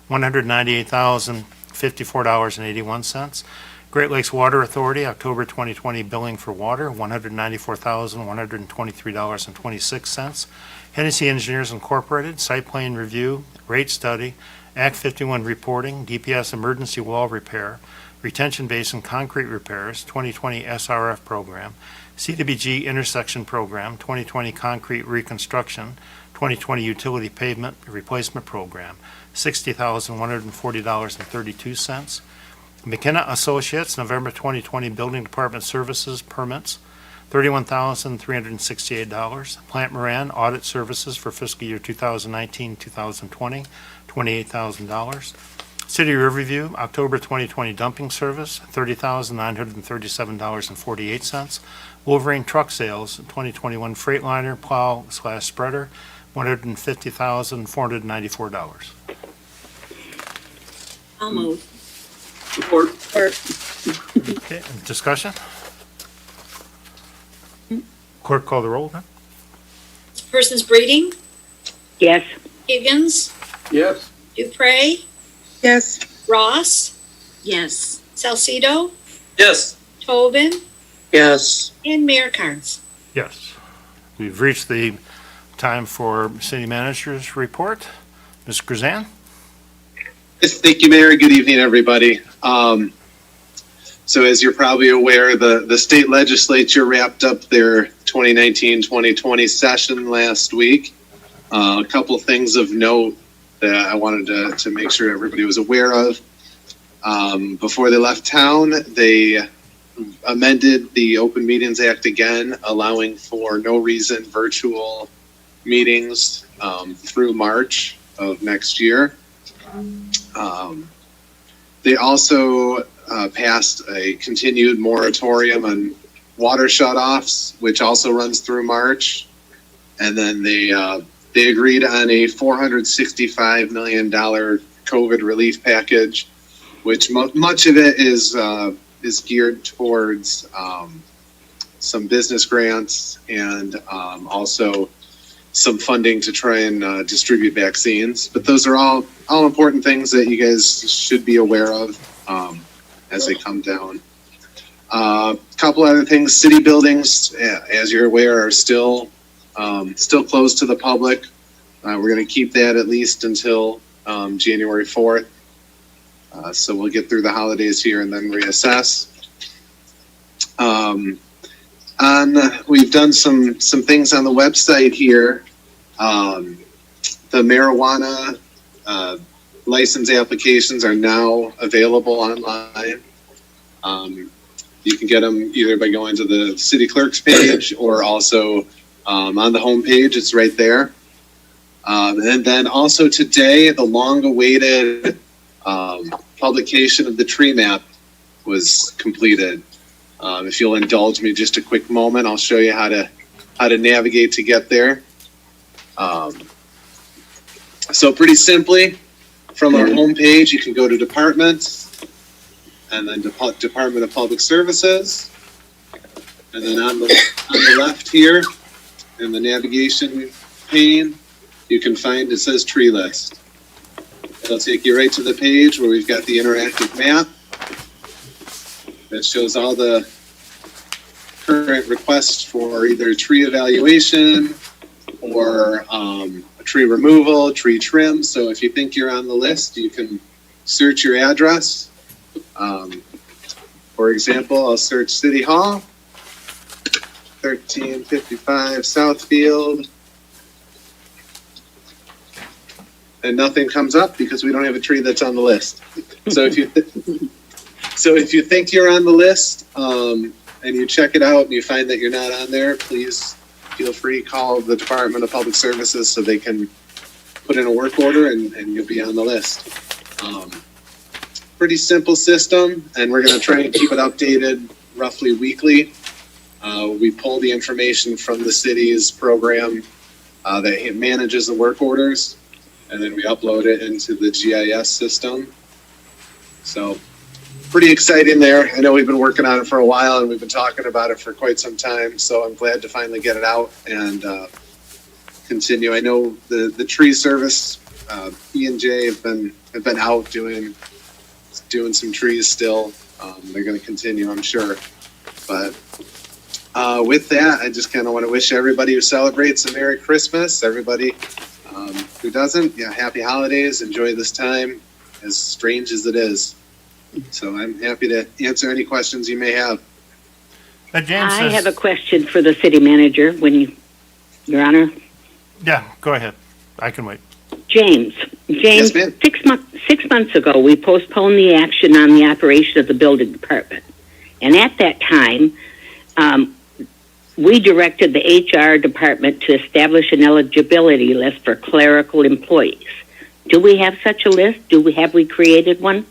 $198,054.81. Great Lakes Water Authority, October 2020 billing for water, $194,123.26. Hennessy Engineers Incorporated, site plan review, rate study, Act 51 reporting, DPS emergency wall repair, retention basin concrete repairs, 2020 SRF program, CDBG intersection program, 2020 concrete reconstruction, 2020 utility pavement replacement program, $60,140.32. McKenna Associates, November 2020 Building Department Services Permits, $31,368. Plant Moran Audit Services for fiscal year 2019-2020, $28,000. City of Riverview, October 2020 Dumping Service, $30,937.48. Wolverine Truck Sales, 2021 Freightliner Plow/Spreader, $150,494. I'll move. Support. Okay, discussion? Clerk call the roll then. Councilpersons Breeding, Yes. Higgins, Yes. Dupre, Yes. Ross, Yes. Salcido, Yes. Tobin, Yes. and Mayor Carnes. Yes. We've reached the time for city manager's report. Ms. Grzan? Yes, thank you, Mayor. Good evening, everybody. So as you're probably aware, the state legislature wrapped up their 2019-2020 session last week. A couple things of note that I wanted to make sure everybody was aware of. Before they left town, they amended the Open Meetings Act again, allowing for no reason virtual meetings through March of next year. They also passed a continued moratorium on water shutoffs, which also runs through March. And then they agreed on a $465 million COVID relief package, which much of it is geared towards some business grants and also some funding to try and distribute vaccines. But those are all important things that you guys should be aware of as they come down. A couple other things: city buildings, as you're aware, are still closed to the public. We're going to keep that at least until January 4th. So we'll get through the holidays here and then reassess. We've done some things on the website here. The marijuana license applications are now available online. You can get them either by going to the city clerk's page or also on the homepage. It's right there. And then also today, the long-awaited publication of the tree map was completed. If you'll indulge me just a quick moment, I'll show you how to navigate to get there. So pretty simply, from our homepage, you can go to Departments, and then Department of Public Services, and then on the left here, in the navigation pane, you can find, it says Tree List. It'll take you right to the page where we've got the interactive map that shows all the current requests for either tree evaluation or a tree removal, tree trim. So if you think you're on the list, you can search your address. For example, I'll search City Hall, 1355 Southfield, and nothing comes up because we don't have a tree that's on the list. So if you think you're on the list and you check it out and you find that you're not on there, please feel free to call the Department of Public Services so they can put in a work order and you'll be on the list. Pretty simple system, and we're going to try and keep it updated roughly weekly. We pull the information from the city's program that manages the work orders, and then we upload it into the GIS system. So pretty exciting there. I know we've been working on it for a while and we've been talking about it for quite some time, so I'm glad to finally get it out and continue. I know the tree service, E&J have been out doing some trees still. They're going to continue, I'm sure. But with that, I just kind of want to wish everybody who celebrates a Merry Christmas. Everybody who doesn't, happy holidays. Enjoy this time, as strange as it is. So I'm happy to answer any questions you may have. I have a question for the city manager, Your Honor. Yeah, go ahead. I can wait. James, Yes, ma'am. 6 months ago, we postponed the action on the operation of the building department. And at that time, we directed the HR department to establish an eligibility list for clerical employees. Do we have such a list? Have we created one?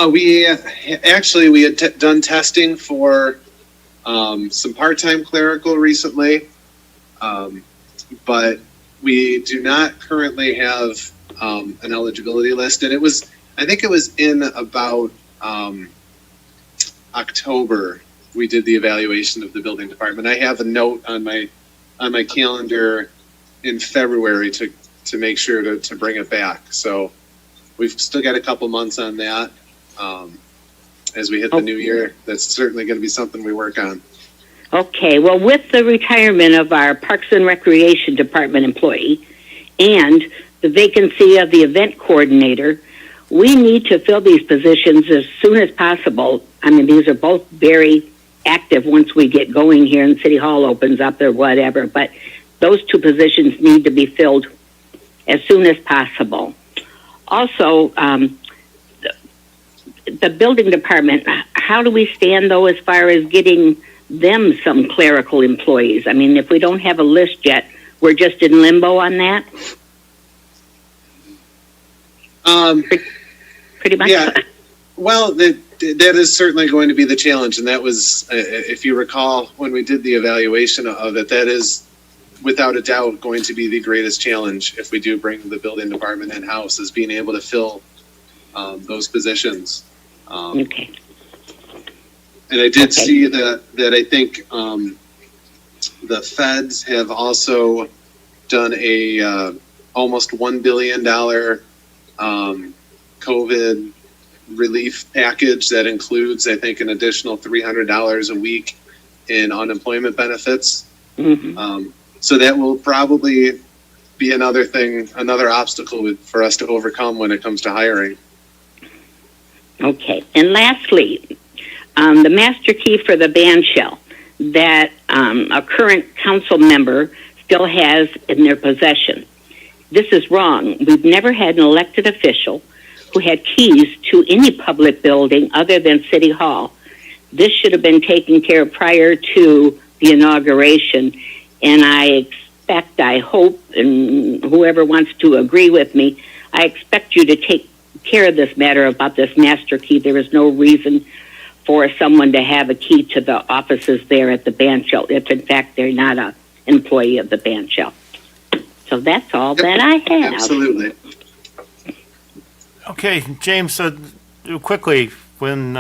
We had done testing for some part-time clerical recently, but we do not currently have an eligibility list. And I think it was in about October we did the evaluation of the building department. I have a note on my calendar in February to make sure to bring it back. So we've still got a couple months on that. As we hit the new year, that's certainly going to be something we work on. Okay, well, with the retirement of our Parks and Recreation Department employee and the vacancy of the event coordinator, we need to fill these positions as soon as possible. I mean, these are both very active once we get going here and City Hall opens up or whatever, but those two positions need to be filled as soon as possible. Also, the building department, how do we stand, though, as far as getting them some clerical employees? I mean, if we don't have a list yet, we're just in limbo on that? Pretty much. Yeah. Well, that is certainly going to be the challenge, and that was, if you recall, when we did the evaluation of it, that is without a doubt going to be the greatest challenge if we do bring the building department in-house, is being able to fill those positions. Okay. And I did see that I think the feds have also done a almost $1 billion COVID relief package that includes, I think, an additional $300 a week in unemployment benefits. So that will probably be another thing, another obstacle for us to overcome when it comes to hiring. Okay. And lastly, the master key for the band shell that a current council member still has in their possession. This is wrong. We've never had an elected official who had keys to any public building other than City Hall. This should have been taken care of prior to the inauguration, and I expect, I hope, and whoever wants to agree with me, I expect you to take care of this matter about this master key. There is no reason for someone to have a key to the offices there at the band shell if, in fact, they're not an employee of the band shell. So that's all that I have. Absolutely. Okay, James, quickly, when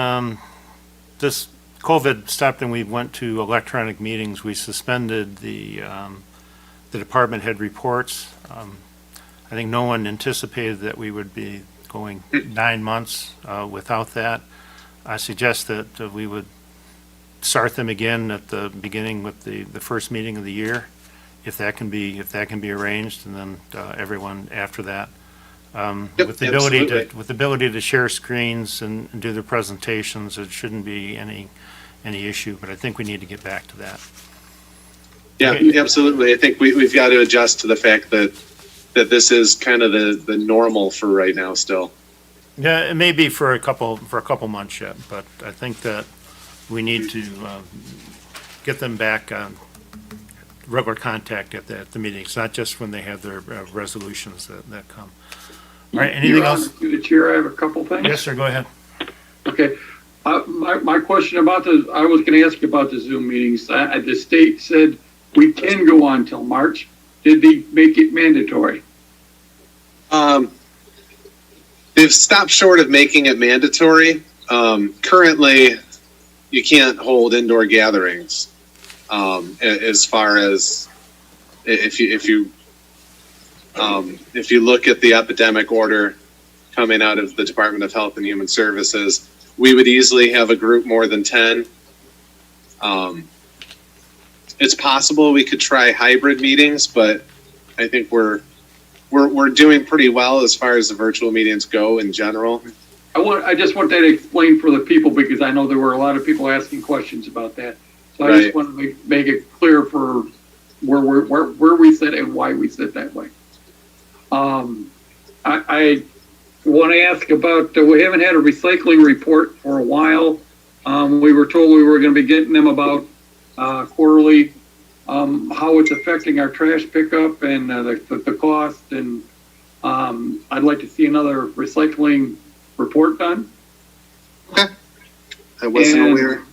this COVID stopped and we went to electronic meetings, we suspended the department head reports. I think no one anticipated that we would be going 9 months without that. I suggest that we would start them again at the beginning with the first meeting of the year, if that can be arranged, and then everyone after that. With the ability to share screens and do the presentations, it shouldn't be any issue. But I think we need to get back to that. Yeah, Okay. absolutely. I think we've got to adjust to the fact that this is kind of the normal for right now still. Yeah, it may be for a couple months yet, but I think that we need to get them back on regular contact at the meetings, not just when they have their resolutions that come. All right, anything else? Through the chair, I have a couple things. Yes, sir, go ahead. Okay. My question about I was going to ask you about the Zoom meetings. The state said we can go on till March. Did they make it mandatory? They've stopped short of making it mandatory. Currently, you can't hold indoor gatherings. As far as if you look at the epidemic order coming out of the Department of Health and Human Services, we would easily have a group more than 10. It's possible we could try hybrid meetings, but I think we're doing pretty well as far as the virtual meetings go in general. I just want that explained for the people, because I know there were a lot of people asking questions about that. So I Right. just want to make it clear for where we sit and why we sit that way. I want to ask about, we haven't had a recycling report for a while. We were told we were going to be getting them about quarterly, how it's affecting our trash pickup and the cost. And I'd like to see another recycling report done. Okay. I wasn't aware.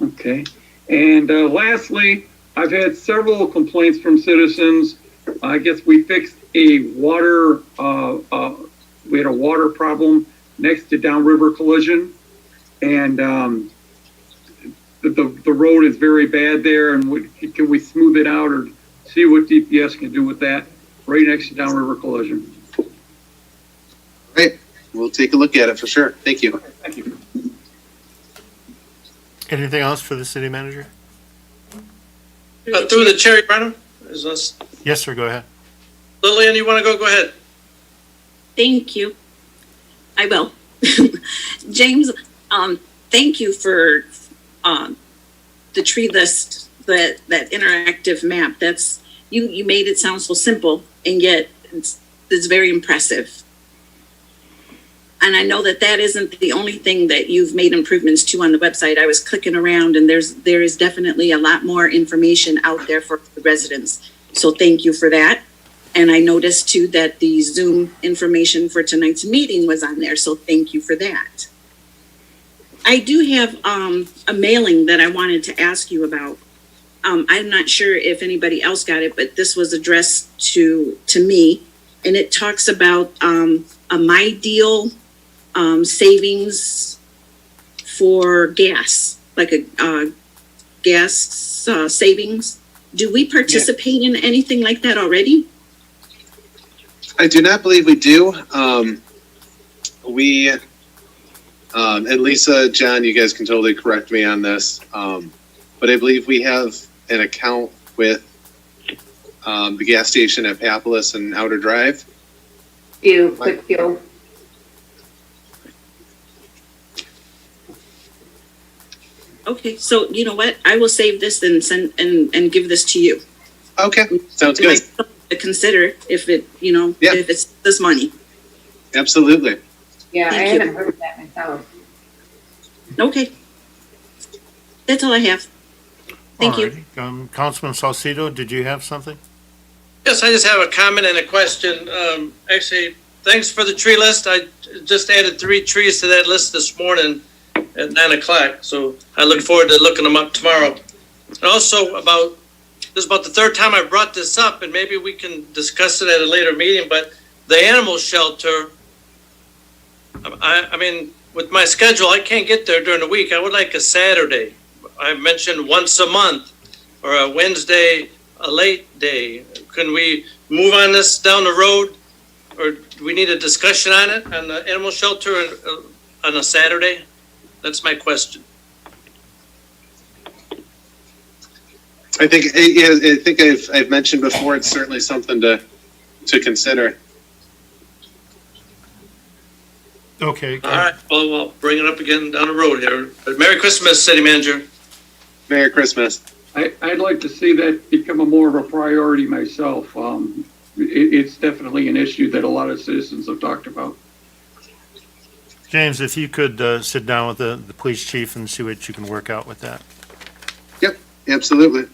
Okay. And lastly, I've had several complaints from citizens. I guess we fixed a water, we had a water problem next to Downriver Collision. And the road is very bad there. And can we smooth it out or see what DPS can do with that right next to Downriver Collision? Great. We'll take a look at it for sure. Thank you. Thank you. Anything else for the city manager? Through the chair, Brennan, is this Yes, sir, go ahead. Lillian? You want to go? Go ahead. Thank you. I will. James, thank you for the tree list, that interactive map. That's you made it sound so simple, and yet it's very impressive. And I know that isn't the only thing that you've made improvements to on the website. I was clicking around, and there is definitely a lot more information out there for the residents. So thank you for that. And I noticed too that the Zoom information for tonight's meeting was on there. So thank you for that. I do have a mailing that I wanted to ask you about. I'm not sure if anybody else got it, but this was addressed to me. And it talks about a My Deal savings for gas, like a gas savings. Do we participate in anything like that already? I do not believe we do. And Lisa, John, you guys can totally correct me on this. But I believe we have an account with the gas station at Papolis and Outer Drive. Quick fuel. Okay, so you know what? I will save this and send and give this to you. Okay, sounds good. To consider if it, if it's this money. Absolutely. Yeah, Thank I you. haven't heard of that myself. Okay. That's all I have. Thank you. Alrighty. Councilman Salcido, did you have something? Yes, I just have a comment and a question. Actually, thanks for the tree list. I just added 3 trees to that list this morning at 9 o'clock. So I look forward to looking them up tomorrow. And also this is about the 3rd time I brought this up, and maybe we can discuss it at a later meeting, but the animal shelter, I mean, with my schedule, I can't get there during the week. I would like a Saturday. I mentioned once a month or a Wednesday, a late day. Can we move on this down the road, or do we need a discussion on it, on the animal shelter on a Saturday? That's my question. I think I've mentioned before. It's certainly something to consider. Okay. All right. Well, we'll bring it up again down the road here. But Merry Christmas, City Manager. Merry Christmas. I'd like to see that become a more of a priority myself. It's definitely an issue that a lot of citizens have talked about. James, if you could sit down with the police chief and see what you can work out with that. Yep, absolutely.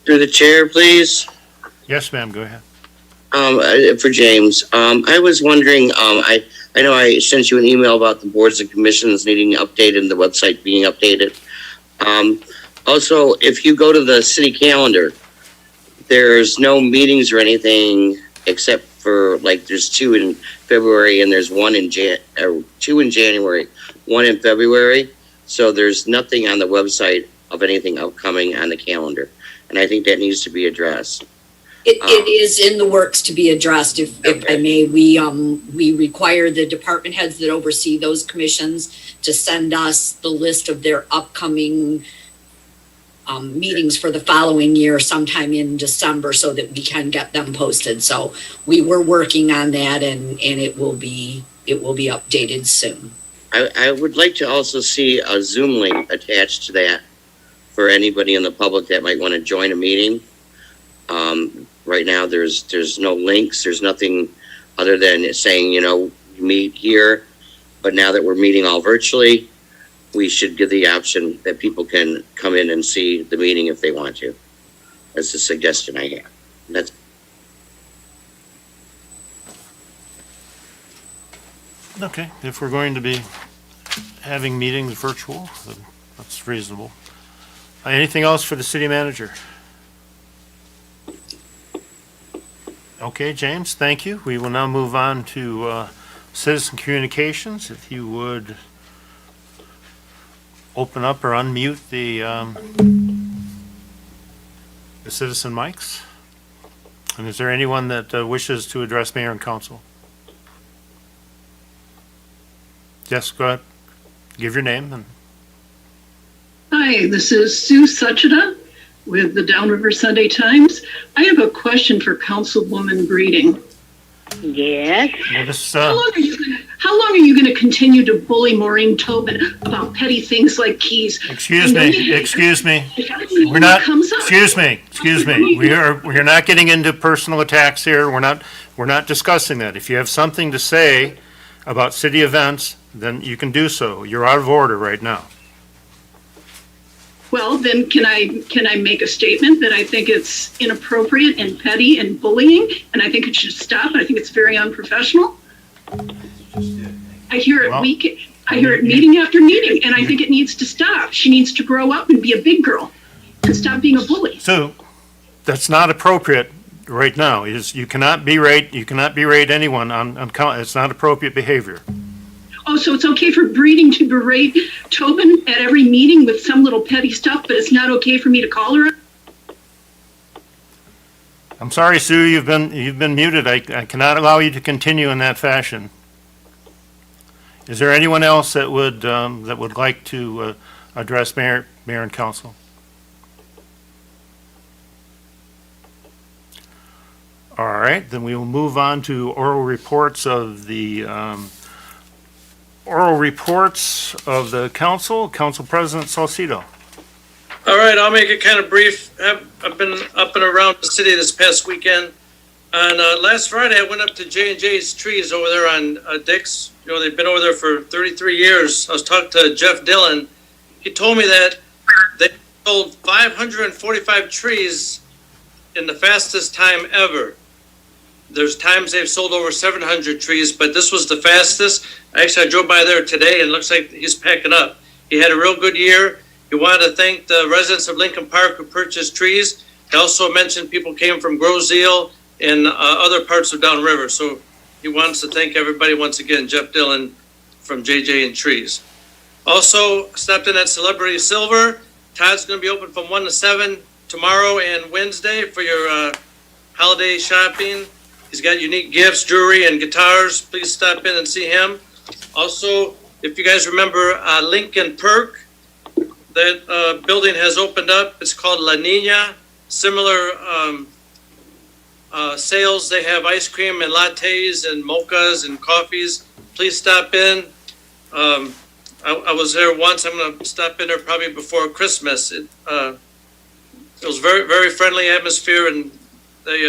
Through the chair, please. Yes, ma'am, go ahead. For James, I was wondering, I know I sent you an email about the boards and commissions needing updated and the website being updated. Also, if you go to the city calendar, there's no meetings or anything except for, like, there's 2 in February and there's 2 in January, 1 in February. So there's nothing on the website of anything upcoming on the calendar. And I think that needs to be addressed. It is in the works to be addressed, if I may. We require the department heads that oversee those commissions to send us the list of their upcoming meetings for the following year sometime in December so that we can get them posted. So we were working on that, and it will be updated soon. I would like to also see a Zoom link attached to that for anybody in the public that might want to join a meeting. Right now, there's no links. There's nothing other than saying, meet here. But now that we're meeting all virtually, we should give the option that people can come in and see the meeting if they want to. That's a suggestion I have. That's Okay, if we're going to be having meetings virtual, then that's reasonable. Anything else for the city manager? Okay, James, thank you. We will now move on to citizen communications. If you would open up or unmute the citizen mics. And is there anyone that wishes to address mayor and council? Yes, go ahead. Give your name. And Hi, this is Sue Sucheta with the Downriver Sunday Times. I have a question for Councilwoman Breeding. Yes. well, this, How long are you going to continue to bully Maureen Tobin about petty things like keys? Excuse me. We're not. Excuse me. We are not getting into personal attacks here. We're not discussing that. If you have something to say about city events, then you can do so. You're out of order right now. Well, then can I make a statement that I think it's inappropriate and petty and bullying, and I think it should stop. I think it's very unprofessional. I hear it meeting after meeting, and I think it needs to stop. She needs to grow up and be a big girl. and stop being a bully. Sue, that's not appropriate right now. You cannot berate anyone it's not appropriate behavior. Oh, so it's okay for Breeding to berate Tobin at every meeting with some little petty stuff, but it's not okay for me to call her? I'm sorry, Sue, you've been muted. I cannot allow you to continue in that fashion. Is there anyone else that would like to address Mayor and Council? All right, then we will move on to oral reports of the council. Council President Salcido. All right, I'll make it kind of brief. I've been up and around the city this past weekend. And last Friday, I went up to J&J's Trees over there on Dix. You know, they've been over there for 33 years. I was talking to Jeff Dillon. He told me that they sold 545 trees in the fastest time ever. There's times they've sold over 700 trees, but this was the fastest. Actually, I drove by there today, and it looks like he's packing up. He had a real good year. He wanted to thank the residents of Lincoln Park who purchased trees. He also mentioned people came from Groseal and other parts of downriver. So he wants to thank everybody once again, Jeff Dillon from JJ and Trees. Also, stopped in at Celebrity Silver. Todd's going to be open from 1 to 7 tomorrow and Wednesday for your holiday shopping. He's got unique gifts, jewelry, and guitars. Please stop in and see him. Also, if you guys remember Lincoln Perk, that building has opened up. It's called La Nina. Similar sales. They have ice cream and lattes and mochas and coffees. Please stop in. I was there once. I'm going to stop in there probably before Christmas. It was very, very friendly atmosphere, and they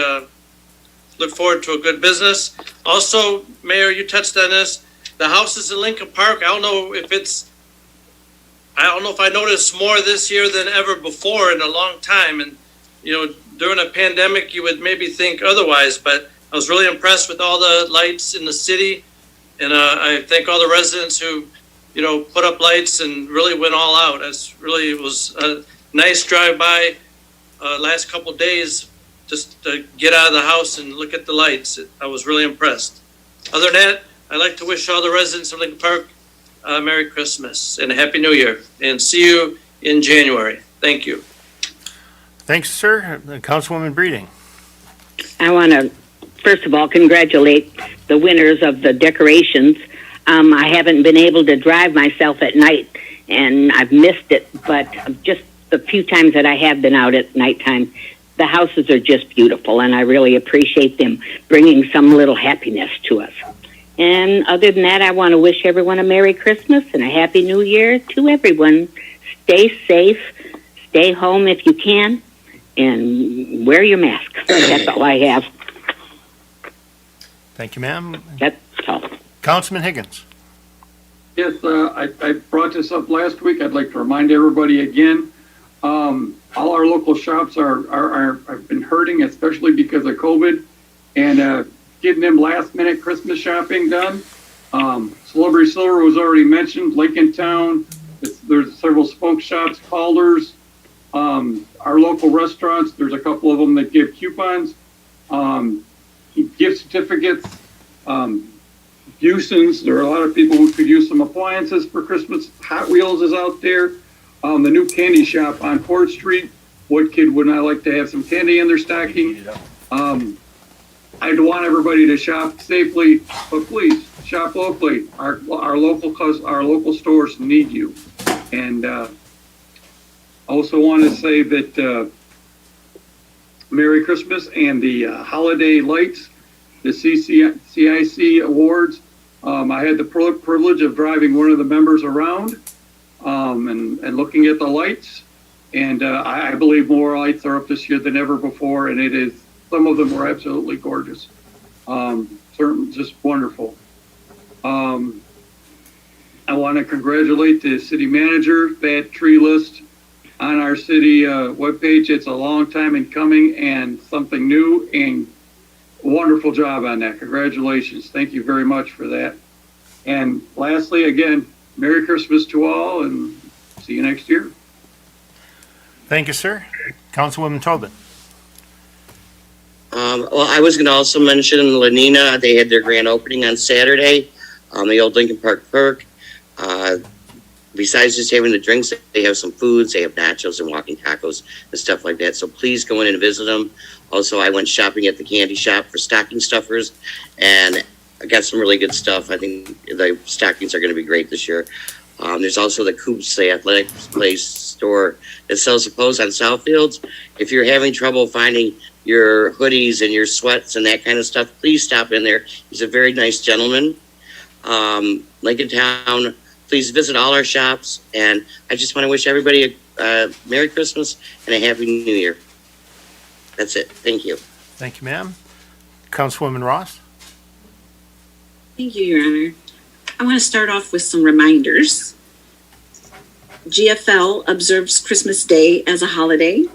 look forward to a good business. Also, Mayor, you touched on this. The houses in Lincoln Park, I don't know if I noticed more this year than ever before in a long time. And, you know, during a pandemic, you would maybe think otherwise, but I was really impressed with all the lights in the city. And I thank all the residents who, you know, put up lights and really went all out. It was a nice drive-by last couple of days just to get out of the house and look at the lights. I was really impressed. Other than that, I'd like to wish all the residents of Lincoln Park Merry Christmas and a Happy New Year, and see you in January. Thank you. Thanks, sir. Councilwoman Breeding. I want to, first of all, congratulate the winners of the decorations. I haven't been able to drive myself at night, and I've missed it, but just the few times that I have been out at nighttime, the houses are just beautiful, and I really appreciate them bringing some little happiness to us. And other than that, I want to wish everyone a Merry Christmas and a Happy New Year to everyone. Stay safe, stay home if you can, and wear your mask. That's all I have. Thank you, ma'am. That's all. Councilman Higgins. Yes, I brought this up last week. I'd like to remind everybody again. All our local shops have been hurting, especially because of COVID, and getting them last minute Christmas shopping done. Celebrity Silver was already mentioned. Lincoln Town. There's several smoke shops, Calder's. Our local restaurants. There's a couple of them that give coupons, gift certificates. Buson's. There are a lot of people who could use some appliances for Christmas. Hot Wheels is out there. The new candy shop on 4th Street. What kid would not like to have some candy in their stocking? I'd want everybody to shop safely, but please shop locally. Our local stores need you. And I also want to say that Merry Christmas and the holiday lights, the CIC awards. I had the privilege of driving one of the members around and looking at the lights. And I believe more lights are up this year than ever before. And it is, some of them were absolutely gorgeous. Certainly just wonderful. I want to congratulate the city manager. That tree list on our city webpage, it's a long time in coming and something new, and wonderful job on that. Congratulations. Thank you very much for that. And lastly, again, Merry Christmas to all, and see you next year. Thank you, sir. Councilwoman Tobin. Well, I was going to also mention Lenina. They had their grand opening on Saturday, the old Lincoln Park Perk. Besides just having the drinks, they have some foods. They have nachos and walking tacos and stuff like that. So please go in and visit them. Also, I went shopping at the candy shop for stocking stuffers, and I got some really good stuff. I think the stockings are going to be great this year. There's also the Coops, the athletic place store that sells the clothes on Southfields. If you're having trouble finding your hoodies and your sweats and that kind of stuff, please stop in there. He's a very nice gentleman. Lincoln Town, please visit all our shops. And I just want to wish everybody a Merry Christmas and a Happy New Year. That's it. Thank you. Thank you, ma'am. Councilwoman Ross. Thank you, Your Honor. I want to start off with some reminders. GFL observes Christmas Day as a holiday,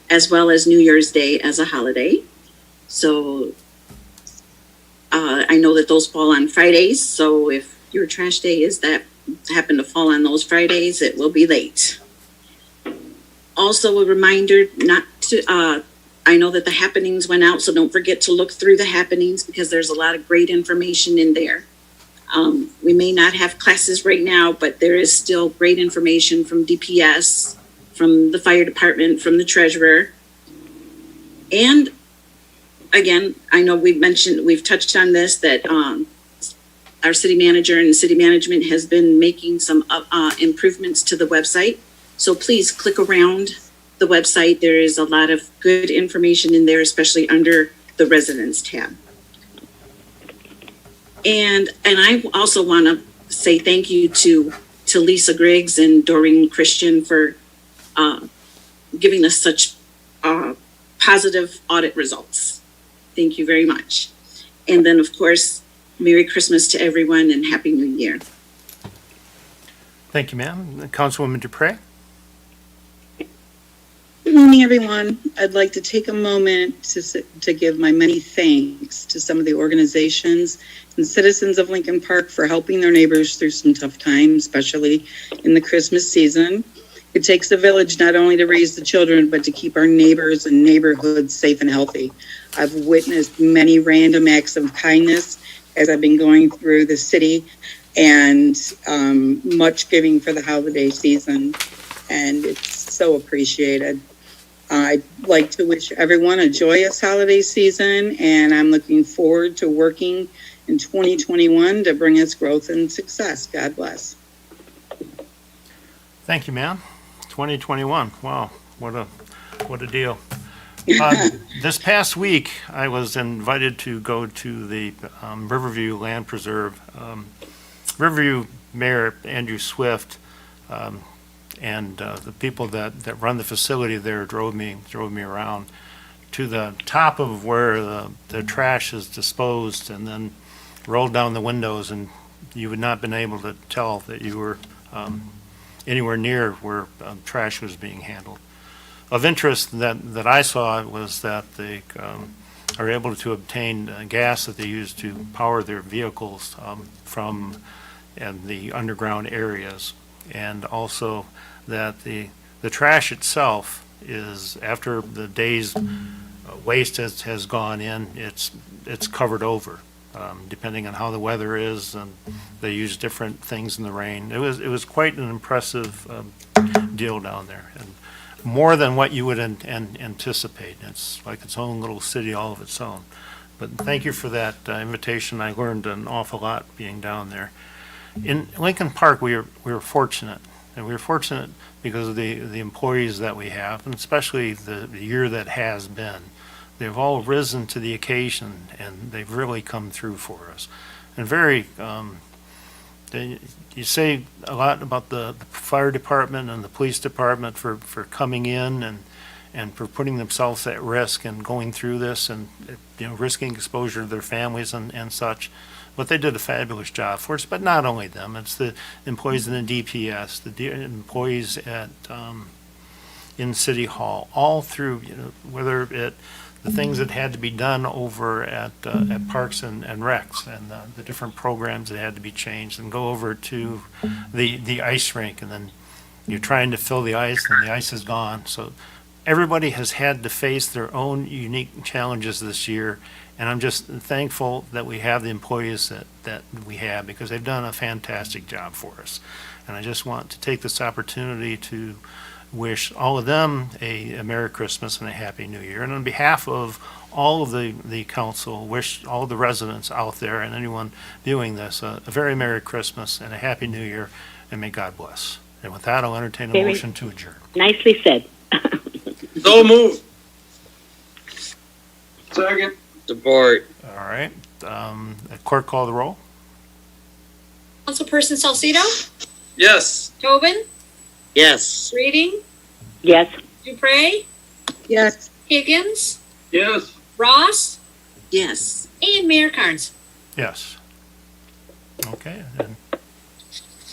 as well as New Year's Day as a holiday. So I know that those fall on Fridays. So if your trash day is that happen to fall on those Fridays, it will be late. Also a reminder not to, I know that the happenings went out, so don't forget to look through the happenings because there's a lot of great information in there. We may not have classes right now, but there is still great information from DPS, from the fire department, from the treasurer. And again, I know we've touched on this, that our city manager and the city management has been making some improvements to the website. So please click around the website. There is a lot of good information in there, especially under the residents tab. And I also want to say thank you to Lisa Griggs and Doreen Christian for giving us such positive audit results. Thank you very much. And then, of course, Merry Christmas to everyone and Happy New Year. Thank you, ma'am. Councilwoman Dupre. Good morning, everyone. I'd like to take a moment to give my many thanks to some of the organizations and citizens of Lincoln Park for helping their neighbors through some tough times, especially in the Christmas season. It takes a village not only to raise the children, but to keep our neighbors and neighborhoods safe and healthy. I've witnessed many random acts of kindness as I've been going through the city, and much giving for the holiday season, and it's so appreciated. I'd like to wish everyone a joyous holiday season, and I'm looking forward to working in 2021 to bring us growth and success. God bless. Thank you, ma'am. 2021. Wow, what a deal. This past week, I was invited to go to the Riverview Land Preserve. Riverview Mayor Andrew Swift and the people that run the facility there drove me around to the top of where the trash is disposed, and then rolled down the windows, and you would not been able to tell that you were anywhere near where trash was being handled. Of interest that I saw was that they are able to obtain gas that they use to power their vehicles from the underground areas, and also that the trash itself is, after the day's waste has gone in, it's covered over, depending on how the weather is, and they use different things in the rain. It was quite an impressive deal down there, and more than what you would anticipate. It's like its own little city all of its own. But thank you for that invitation. I learned an awful lot being down there. In Lincoln Park, we were fortunate, and we were fortunate because of the employees that we have, and especially the year that has been. They've all risen to the occasion, and they've really come through for us. And you say a lot about the fire department and the police department for coming in and for putting themselves at risk and going through this, and risking exposure to their families and such. But they did a fabulous job for us. But not only them, it's the employees in the DPS, the employees at in City Hall, all through, whether the things that had to be done over at Parks and Recs, and the different programs that had to be changed, and go over to the ice rink, and then you're trying to fill the ice and the ice is gone. So everybody has had to face their own unique challenges this year. And I'm just thankful that we have the employees that we have, because they've done a fantastic job for us. And I just want to take this opportunity to wish all of them a Merry Christmas and a Happy New Year. And on behalf of all of the council, wish all the residents out there and anyone viewing this a very Merry Christmas and a Happy New Year, and may God bless. And with that, I'll entertain a Very- motion to adjourn. Nicely said. So move. Second. Support. All right. Clerk, call the roll. Councilperson Salcido, Yes. Tobin, Yes. Reading, Yes. Dupre, Yes. Higgins, Yes. Ross, Yes. and Mayor Carnes. Yes. Okay. And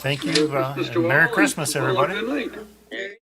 thank you. Mr. And Merry Wally, Christmas, well, everybody. good night.